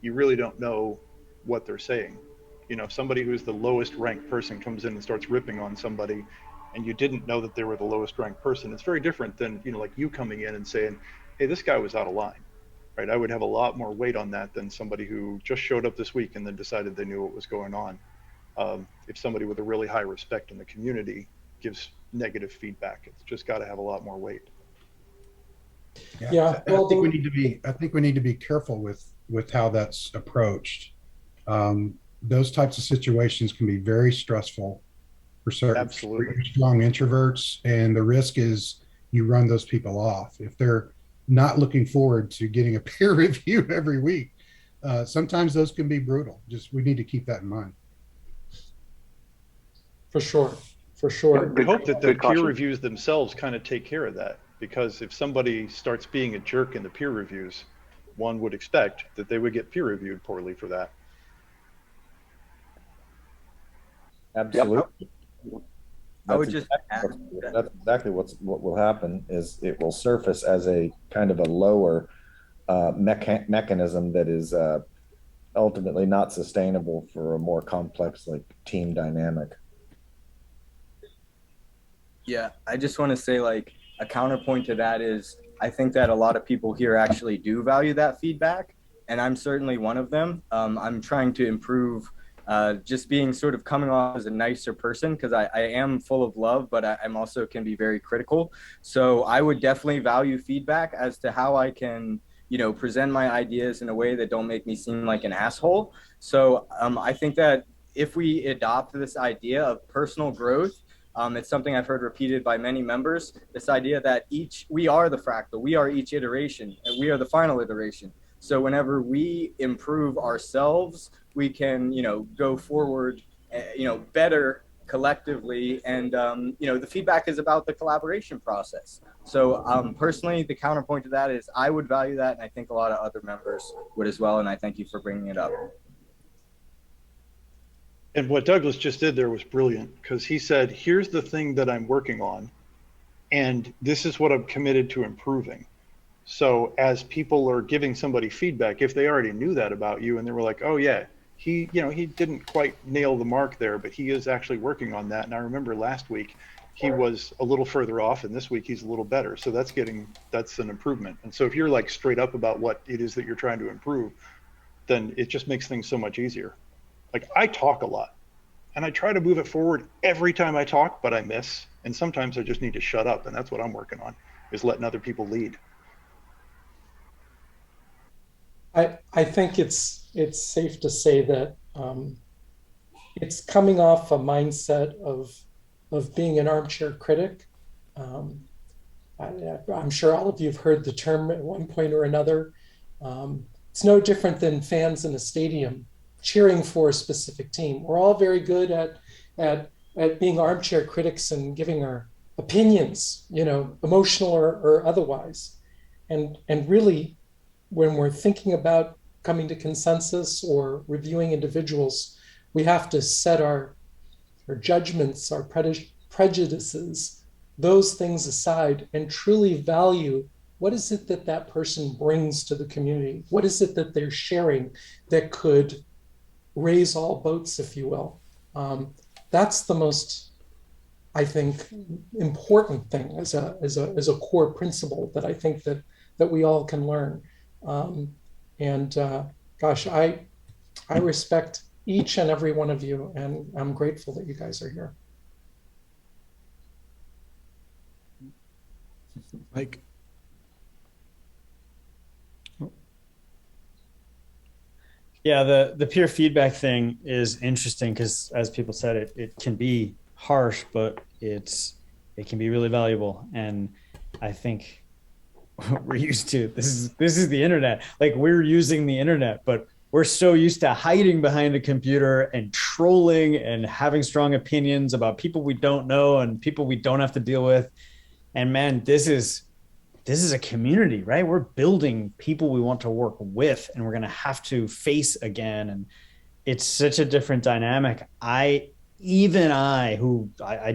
you really don't know what they're saying. If somebody who's the lowest ranked person comes in and starts ripping on somebody and you didn't know that they were the lowest ranked person, it's very different than, like you coming in and saying, hey, this guy was out of line. Right, I would have a lot more weight on that than somebody who just showed up this week and then decided they knew what was going on. If somebody with a really high respect in the community gives negative feedback, it's just got to have a lot more weight. Yeah, well, I think we need to be careful with how that's approached. Those types of situations can be very stressful for certain strong introverts, and the risk is you run those people off if they're not looking forward to getting a peer review every week. Sometimes those can be brutal. We need to keep that in mind. For sure. I hope that the peer reviews themselves kind of take care of that. because if somebody starts being a jerk in the peer reviews, one would expect that they would get peer reviewed poorly for that. Absolutely. I would just add that's exactly what will happen is it will surface as a kind of a lower mechanism that is ultimately not sustainable for a more complex like team dynamic. Yeah, I just want to say like a counterpoint to that is I think that a lot of people here actually do value that feedback, and I'm certainly one of them. I'm trying to improve, just being sort of coming off as a nicer person because I am full of love, but I'm also can be very critical. So I would definitely value feedback as to how I can, you know, present my ideas in a way that don't make me seem like an asshole. So I think that if we adopt this idea of personal growth, it's something I've heard repeated by many members, this idea that we are the fractal, we are each iteration, and we are the final iteration. So whenever we improve ourselves, we can, you know, go forward, you know, better collectively. And, you know, the feedback is about the collaboration process. So personally, the counterpoint to that is I would value that. And I think a lot of other members would as well. And I thank you for bringing it up. And what Douglas just did there was brilliant because he said, here's the thing that I'm working on, and this is what I'm committed to improving. So as people are giving somebody feedback, if they already knew that about you and they were like, oh yeah, he didn't quite nail the mark there, but he is actually working on that. And I remember last week he was a little further off, and this week he's a little better. So that's an improvement. And so if you're like straight up about what it is that you're trying to improve, then it just makes things so much easier. Like I talk a lot and I try to move it forward every time I talk, but I miss. And sometimes I just need to shut up. And that's what I'm working on, is letting other people lead. I think it's safe to say that it's coming off a mindset of being an armchair critic. I'm sure all of you have heard the term at one point or another. It's no different than fans in a stadium cheering for a specific team. We're all very good at being armchair critics and giving our opinions, you know, emotional or otherwise. And really, when we're thinking about coming to consensus or reviewing individuals, we have to set our judgments, our prejudices, those things aside and truly value what is it that that person brings to the community? What is it that they're sharing that could raise all boats, if you will? That's the most, I think, important thing as a core principle that I think that we all can learn. Gosh, I respect each and every one of you, and I'm grateful that you guys are here. Like, yeah, the peer feedback thing is interesting because, as people said, it can be harsh, but it can be really valuable. And I think we're used to this is the internet. Like, we're using the internet, but we're so used to hiding behind a computer and trolling and having strong opinions about people we don't know and people we don't have to deal with. And man, this is a community, right? We're building people we want to work with, and we're going to have to face again. And it's such a different dynamic. Who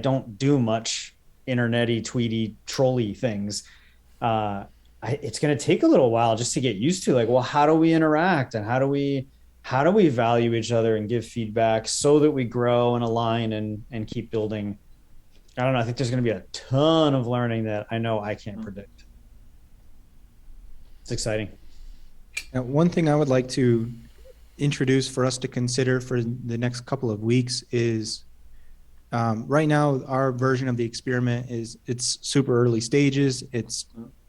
don't do much internet-y, tweety, trolly things. It's going to take a little while just to get used to, like, well, how do we interact and how do we value each other and give feedback so that we grow and align and keep building. I don't know. I think there's going to be a ton of learning that I know I can't predict. It's exciting. Now, one thing I would like to introduce for us to consider for the next couple of weeks is right now our version of the experiment it's super early stages.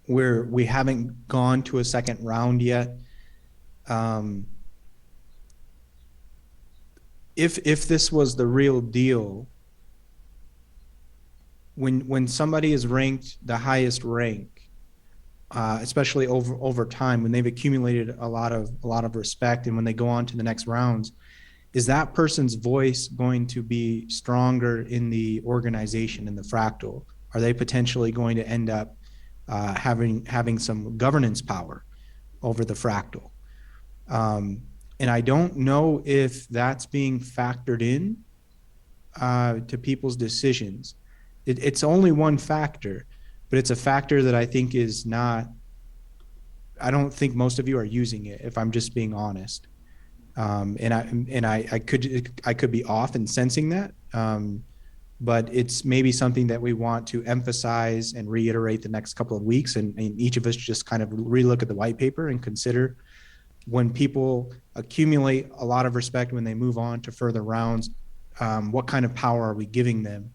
We haven't gone to a second round yet. If this was the real deal, when somebody is ranked the highest rank, especially over time, when they've accumulated a lot of respect, and when they go on to the next rounds, is that person's voice going to be stronger in the organization, in the fractal? Are they potentially going to end up having some governance power over the fractal. And I don't know if that's being factored in to people's decisions. It's only one factor, but it's a factor that I think is not. I don't think most of you are using it, if I'm just being honest. I could be off in sensing that, but it's maybe something that we want to emphasize and reiterate the next couple of weeks, and each of us just kind of relook at the white paper and consider when people accumulate a lot of respect when they move on to further rounds, what kind of power are we giving them,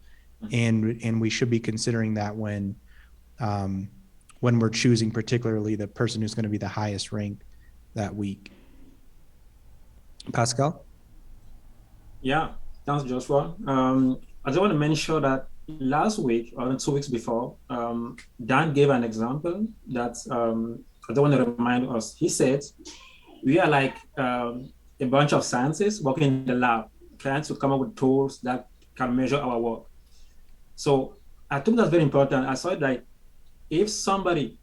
and we should be considering that when we're choosing particularly the person who's going to be the highest ranked that week. Pascal? Yeah, thanks, Joshua. I just want to mention that last week or 2 weeks before, Dan gave an example that I don't want to remind us. He said, we are like a bunch of scientists working in the lab, trying to come up with tools that can measure our work. So I think that's very important. I saw it like if somebody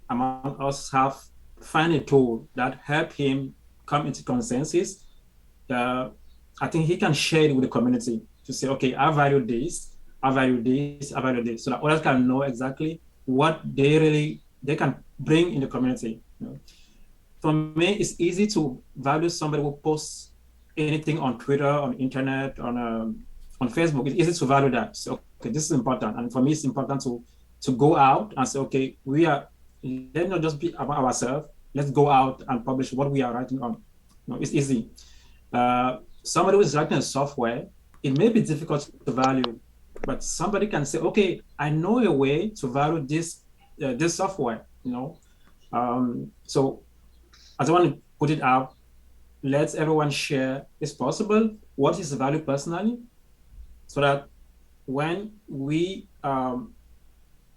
among us find a tool that help him come into consensus, I think he can share it with the community to say, okay, I value this, I value this, I value this, so that others can know exactly what they can bring in the community. You know? For me, it's easy to value somebody who posts anything on Twitter, on internet, on Facebook. It's easy to value that. So, okay, this is important, and for me, it's important to go out and say, okay, let's not just be about ourselves. Let's go out and publish what we are writing on. You know, it's easy. Somebody who is writing a software, it may be difficult to value, but somebody can say, okay, I know a way to value this software. You know, so I don't want to put it out. Let everyone share, if possible, what is the value personally, so that when we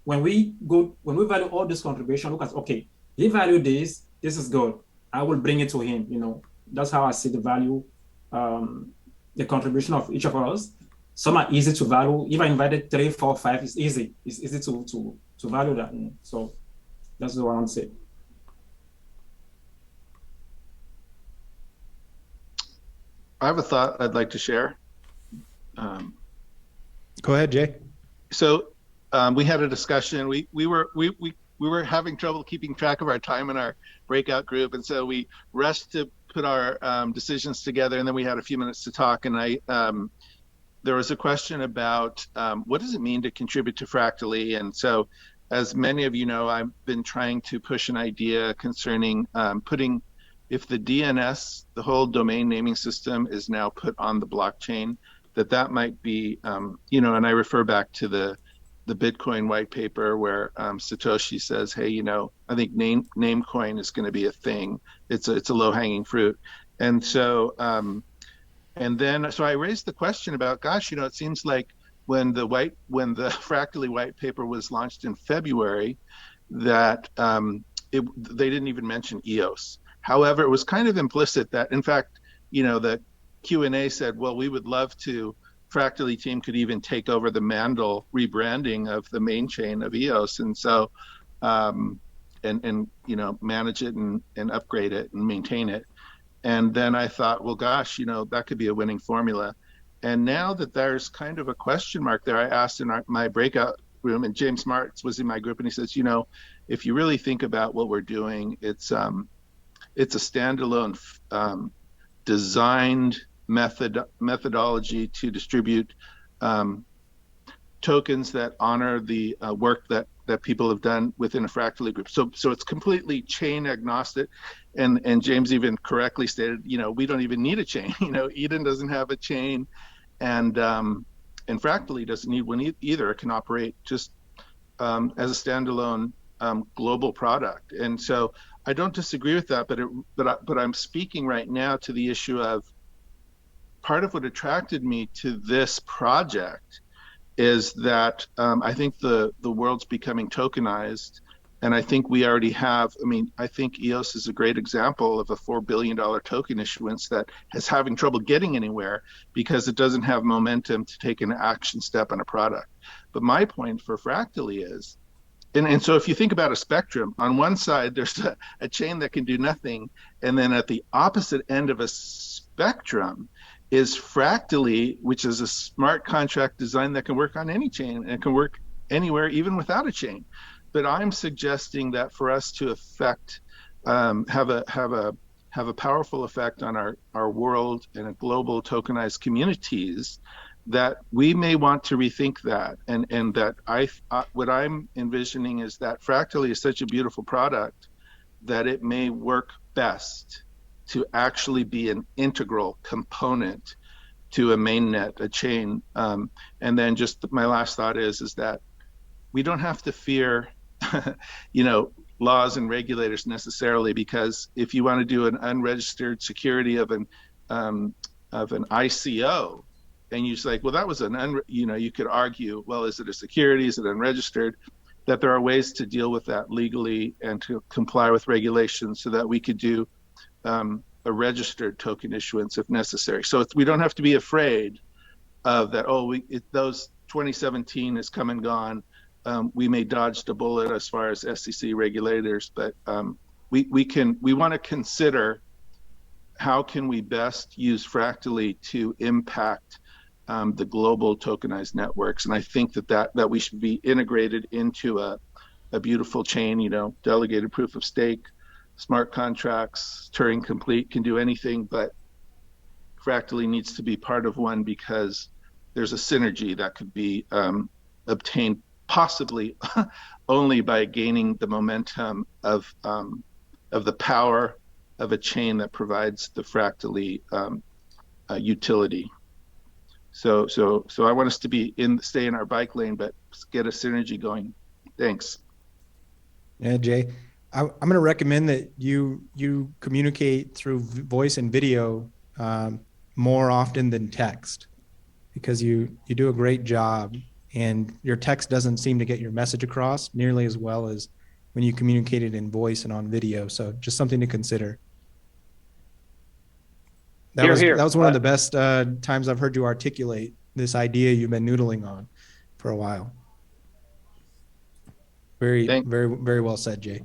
value all this contribution, look at, okay, he value this is good. I will bring it to him. You know, that's how I see the value, the contribution of each of us. Some are easy to value. If I invited 3, 4, 5, it's easy. It's easy to value that. You know? So that's what I want to say. I have a thought I'd like to share. Go ahead, Jay. So we had a discussion. We were having trouble keeping track of our time in our breakout group, and so we rushed to put our decisions together, and then we had a few minutes to talk. And there was a question about what does it mean to contribute to Fractally? And so, as many of you know, I've been trying to push an idea concerning putting, if the DNS, the whole domain naming system, is now put on the blockchain, that might be, you know, and I refer back to the Bitcoin white paper where Satoshi says, hey, you know, I think Namecoin is going to be a thing. It's a low hanging fruit. And so, so I raised the question about, gosh, you know, it seems like when the Fractally white paper was launched in February, that they didn't even mention EOS. However, it was kind of implicit that, in fact, you know, the Q&A said, well, we would love to, Fractally team could even take over the Mandel rebranding of the main chain of EOS. And so, and you know, manage it and upgrade it and maintain it. And then I thought, well, gosh, you know, that could be a winning formula. And now that there's kind of a question mark there, I asked in my breakout room, and James Martz was in my group, and he says, you know, if you really think about what we're doing, it's a standalone designed methodology to distribute tokens that honor the work that people have done within a Fractally group. So it's completely chain agnostic, and James even correctly stated, you know, we don't even need a chain. You know, Eden doesn't have a chain, and Fractally doesn't need one either. It can operate just as a standalone global product. And so I don't disagree with that, but I'm speaking right now to the issue of part of what attracted me to this project is that I think the world's becoming tokenized, and I think we already have. I mean, I think EOS is a great example of a $4 billion token issuance that is having trouble getting anywhere because it doesn't have momentum to take an action step on a product. But my point for Fractally is, and so if you think about a spectrum, on one side there's a chain that can do nothing, and then at the opposite end of a spectrum is fractally, which is a smart contract design that can work on any chain and can work anywhere, even without a chain. But I'm suggesting that for us to affect, have a powerful effect on our world and a global tokenized communities, that we may want to rethink that, and that what I'm envisioning is that Fractally is such a beautiful product that it may work best to actually be an integral component to a mainnet, a chain. And then just my last thought is that we don't have to fear, laws and regulators necessarily, because if you want to do an unregistered security of an ICO, and you say, well, that was you could argue, well, is it a security? Is it unregistered? That there are ways to deal with that legally and to comply with regulations so that we could do a registered token issuance if necessary. So we don't have to be afraid of that. Those 2017 is come and gone. We may dodge the bullet as far as SEC regulators, but we want to consider how can we best use Fractally to impact the global tokenized networks. And I think that we should be integrated into a beautiful chain, delegated proof of stake, smart contracts, Turing complete, can do anything, but Fractally needs to be part of one because there's a synergy that could be obtained possibly only by gaining the momentum of the power of a chain that provides the Fractally utility. So I want us to stay in our bike lane, but get a synergy going. Thanks. Yeah, Jay, I'm going to recommend that you communicate through voice and video more often than text, because you do a great job, and your text doesn't seem to get your message across nearly as well as when you communicate it in voice and on video. So just something to consider. That was one of the best times I've heard you articulate this idea you've been noodling on for a while. Very well said, Jay.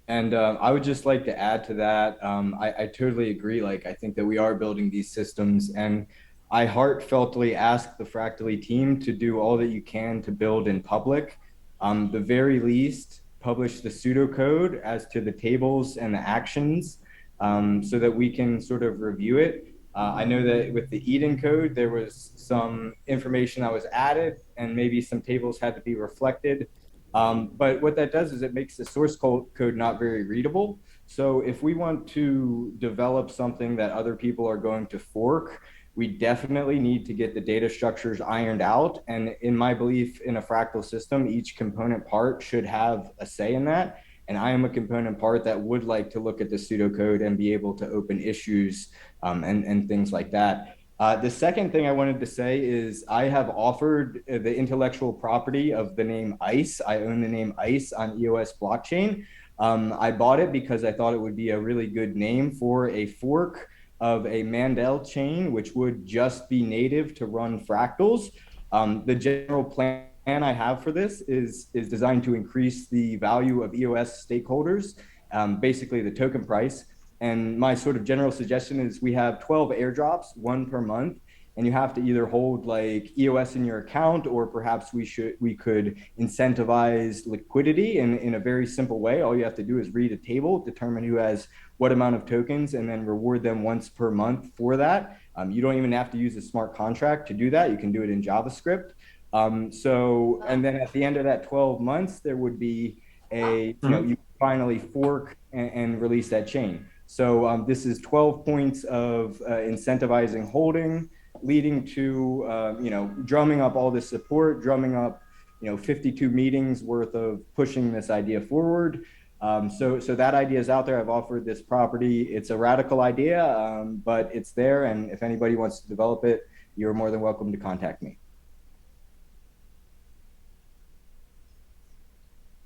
And I would just like to add to that. I totally agree. I think that we are building these systems, and I heartfeltly ask the Fractally team to do all that you can to build in public. The very least, publish the pseudocode as to the tables and the actions, so that we can sort of review it. I know that with the Eden code, there was some information that was added and maybe some tables had to be reflected. But what that does is it makes the source code not very readable. So if we want to develop something that other people are going to fork, we definitely need to get the data structures ironed out. And in my belief, in a fractal system, each component part should have a say in that. And I am a component part that would like to look at the pseudocode and be able to open issues and things like that. The second thing I wanted to say is I have offered the intellectual property of the name ICE. I own the name ICE on EOS blockchain. I bought it because I thought it would be a really good name for a fork of a Mandel chain, which would just be native to run fractals. The general plan I have for this is designed to increase the value of EOS stakeholders, basically the token price. And my sort of general suggestion is we have 12 airdrops, one per month, and you have to either hold EOS in your account, or perhaps we could incentivize liquidity in a very simple way. All you have to do is read a table, determine who has what amount of tokens, and then reward them once per month for that. You don't even have to use a smart contract to do that. You can do it in JavaScript. And then at the end of that 12 months, there would be you finally fork and release that chain. So this is 12 points of incentivizing holding, leading to, drumming up all this support, drumming up, 52 meetings worth of pushing this idea forward. So that idea is out there. I've offered this property. It's a radical idea, but it's there. And if anybody wants to develop it, you're more than welcome to contact me.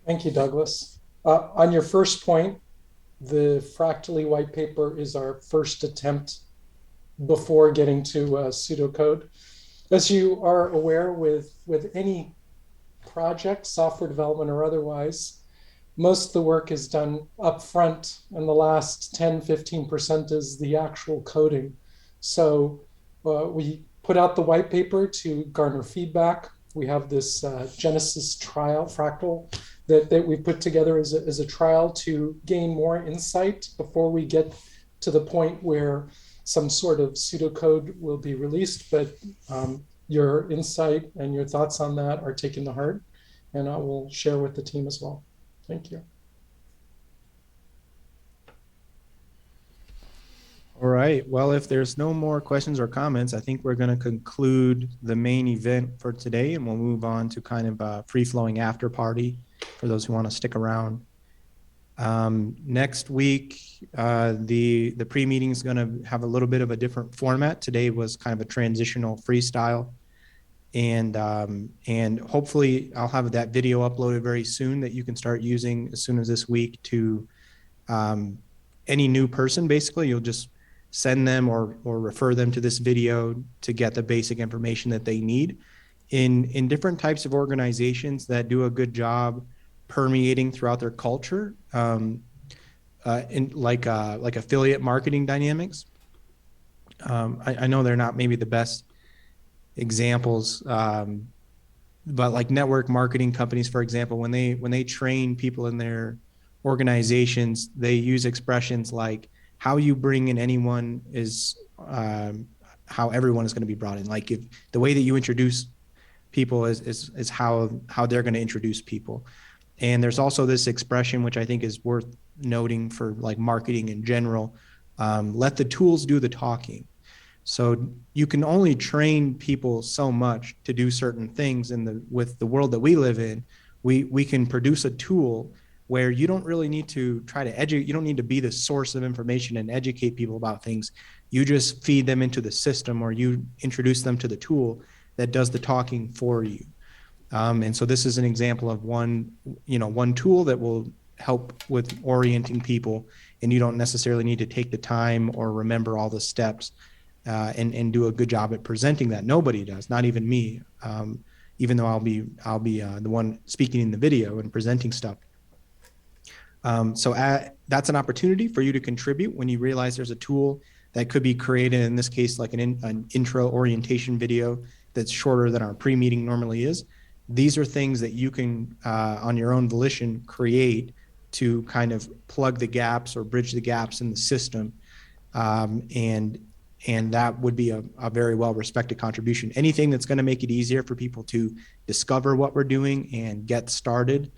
Thank you, Douglas. On your first point, the Fractally white paper is our first attempt before getting to pseudocode. As you are aware, with any project, software development or otherwise, most of the work is done up front, and the last 10-15% is the actual coding. So we put out the white paper to garner feedback. We have this Genesis trial, fractal, that we put together as a trial to gain more insight before we get to the point where some sort of pseudocode will be released. But your insight and your thoughts on that are taken to heart, and I will share with the team as well. Thank you. All right. Well, if there's no more questions or comments, I think we're going to conclude the main event for today, and we'll move on to kind of a free-flowing after party for those who want to stick around. Next week, the pre-meeting is going to have a little bit of a different format. Today was kind of a transitional freestyle, and hopefully I'll have that video uploaded very soon that you can start using as soon as this week to any new person. Basically, you'll just send them or refer them to this video to get the basic information that they need. In different types of organizations that do a good job permeating throughout their culture, in like affiliate marketing dynamics. I know they're not maybe the best examples, but like network marketing companies, for example, when they train people in their organizations, they use expressions like how you bring in anyone is how everyone is going to be brought in. Like if the way that you introduce people is how they're going to introduce people. And there's also this expression, which I think is worth noting for like marketing in general, let the tools do the talking. So you can only train people so much to do certain things with the world that we live in. We can produce a tool where you don't really need to try to educate. You don't need to be the source of information and educate people about things. You just feed them into the system, or you introduce them to the tool that does the talking for you. And so this is an example of one tool that will help with orienting people, and you don't necessarily need to take the time or remember all the steps and do a good job at presenting that. Nobody does, not even me, even though I'll be the one speaking in the video and presenting stuff. So that's an opportunity for you to contribute when you realize there's a tool that could be created, in this case, like an intro orientation video that's shorter than our pre-meeting normally is. These are things that you can, on your own volition, create to kind of plug the gaps or bridge the gaps in the system. And that would be a very well-respected contribution. Anything that's going to make it easier for people to discover what we're doing and get started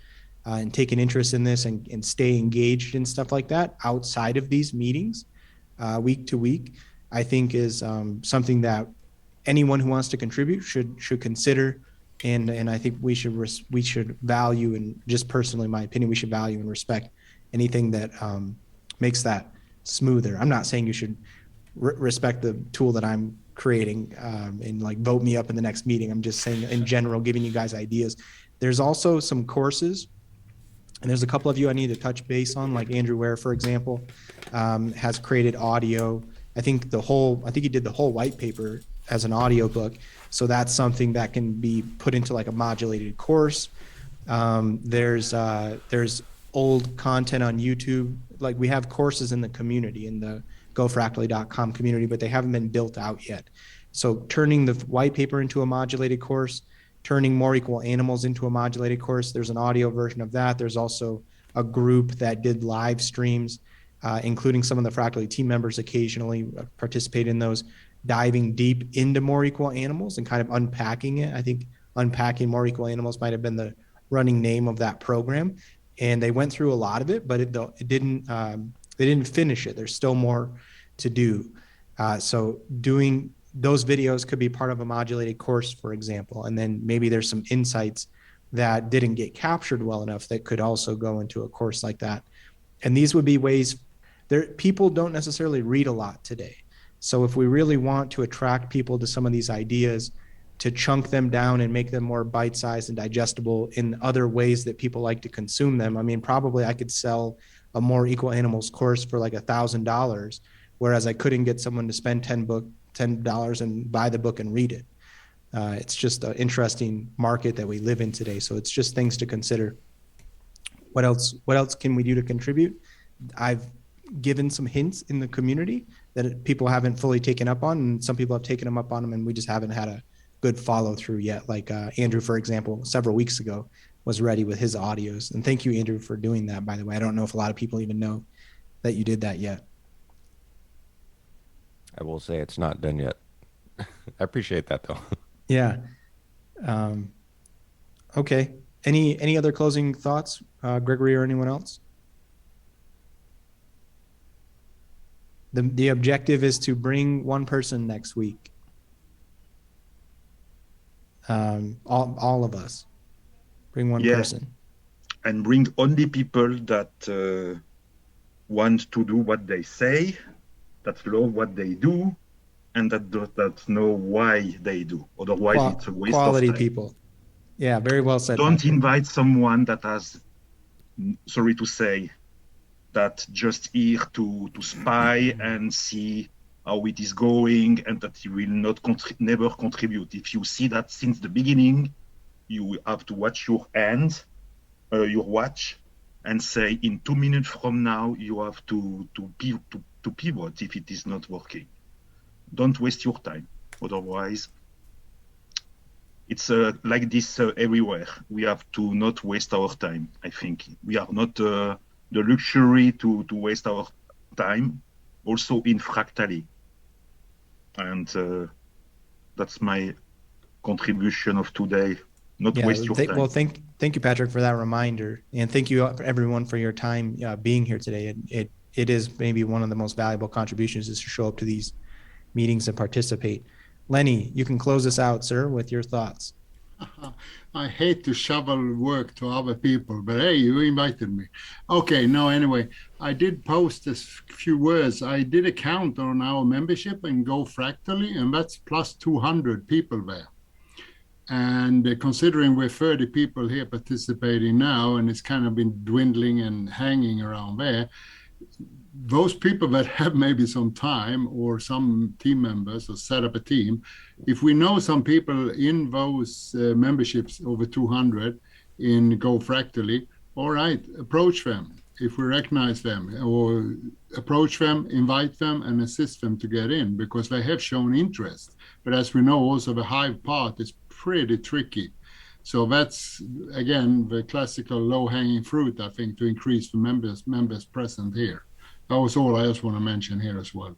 and take an interest in this and stay engaged in stuff like that outside of these meetings week to week, I think is something that anyone who wants to contribute should consider. And I think we should value, and just personally, my opinion, we should value and respect anything that makes that smoother. I'm not saying you should respect the tool that I'm creating and like vote me up in the next meeting. I'm just saying in general, giving you guys ideas. There's also some courses, and there's a couple of you I need to touch base on, like Andrew Ware, for example, has created audio. I think he did the whole white paper as an audio book. So that's something that can be put into like a modulated course. There's old content on YouTube. Like we have courses in the community, in the gofractally.com community, but they haven't been built out yet. So turning the white paper into a modulated course, turning More Equal Animals into a modulated course, there's an audio version of that. There's also a group that did live streams, including some of the Fractally team members occasionally participate in those, diving deep into More Equal Animals and kind of unpacking it. I think Unpacking More Equal Animals might have been the running name of that program. And they went through a lot of it, but they didn't finish it. There's still more to do. So doing those videos could be part of a modulated course, for example. And then maybe there's some insights that didn't get captured well enough that could also go into a course like that. And these would be ways people don't necessarily read a lot today. So if we really want to attract people to some of these ideas, to chunk them down and make them more bite-sized and digestible in other ways that people like to consume them. I mean, probably I could sell a More Equal Animals course for like $1,000, whereas I couldn't get someone to spend $10 and buy the book and read it. It's just an interesting market that we live in today. So it's just things to consider. What else can we do to contribute? I've given some hints in the community that people haven't fully taken up on, and some people have taken them up on them, and we just haven't had a good follow through yet. Like Andrew, for example, several weeks ago was ready with his audios. And thank you, Andrew, for doing that, by the way. I don't know if a lot of people even know that you did that yet. I will say it's not done yet. I appreciate that though. Yeah. Okay. Any other closing thoughts, Gregory or anyone else? The objective is to bring one person next week. All of us. Bring one person. And bring only people that want to do what they say, that love what they do, and that know why they do. Otherwise, it's a waste quality of time. people. Yeah, very well said. Don't Patrick. invite someone that has, sorry to say, that just here to spy and see how it is going, and that he will not never contribute. If you see that since the beginning, you have to watch your hand, your watch, and say in 2 minutes from now you have to pivot if it is not working. Don't waste your time. Otherwise, it's like this everywhere. We have to not waste our time. I think we are not the luxury to waste our time. Also in fractally, and that's my contribution of today. Not waste your time. Well, thank you, Patrick, for that reminder, and thank you everyone for your time being here today. It is maybe one of the most valuable contributions is to show up to these meetings and participate. Lenny, you can close us out, sir, with your thoughts. I hate to shovel work to other people, but hey, you invited me. Okay, no, anyway, I did post a few words. I did a count on our membership and Go Fractally, and that's plus 200 people there. And considering we're 30 people here participating now, and it's kind of been dwindling and hanging around there, those people that have maybe some time or some team members or set up a team, if we know some people in those memberships over 200 in Go Fractally, all right, approach them if we recognize them, or approach them, invite them, and assist them to get in because they have shown interest. But as we know, also the Hive part is pretty tricky. So that's, again, the classical low-hanging fruit, I think, to increase the members present here. That was all I just want to mention here as well.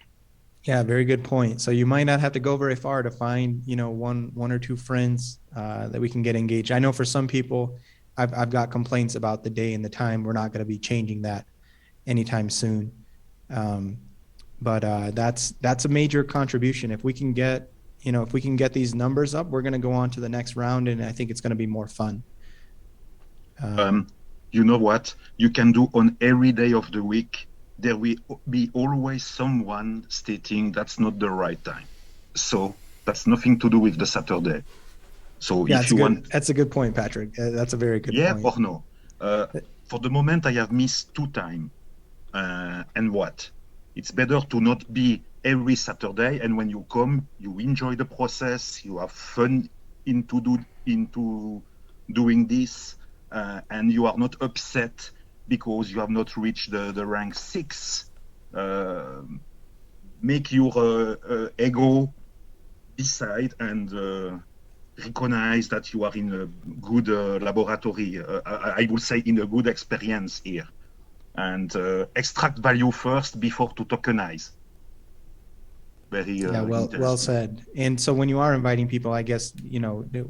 Yeah, very good point. So you might not have to go very far to find, one or two friends that we can get engaged. I know for some people, I've got complaints about the day and the time. We're not going to be changing that anytime soon. But that's a major contribution. If we can get, these numbers up, we're going to go on to the next round, and I think it's going to be more fun. You know what? You can do on every day of the week. There will be always someone stating that's not the right time. So that's nothing to do with the Saturday. So yeah, if you want, that's a good point, Patrick. That's a very good point. Yeah or no? For the moment, I have missed 2 times. And what? It's better to not be every Saturday. And when you come, you enjoy the process. You have fun into doing this, and you are not upset because you have not reached the rank 6. Make your ego decide and recognize that you are in a good laboratory. I would say in a good experience here. And extract value first before to tokenize. Very well said. And so when you are inviting people, I guess,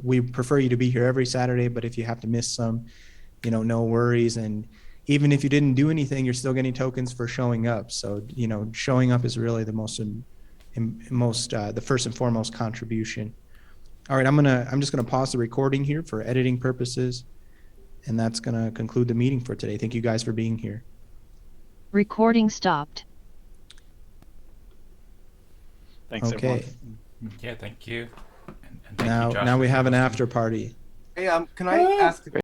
we prefer you to be here every Saturday, but if you have to miss some, no worries. And even if you didn't do anything, you're still getting tokens for showing up. So, showing up is really the the first and foremost contribution. All right, I'm just gonna pause the recording here for editing purposes, and that's gonna conclude the meeting for today. Thank you guys for being here. Recording stopped. Thanks, okay. Everyone. Yeah, thank you. And thank you, Josh, now we have an after party. Hey, can I ask a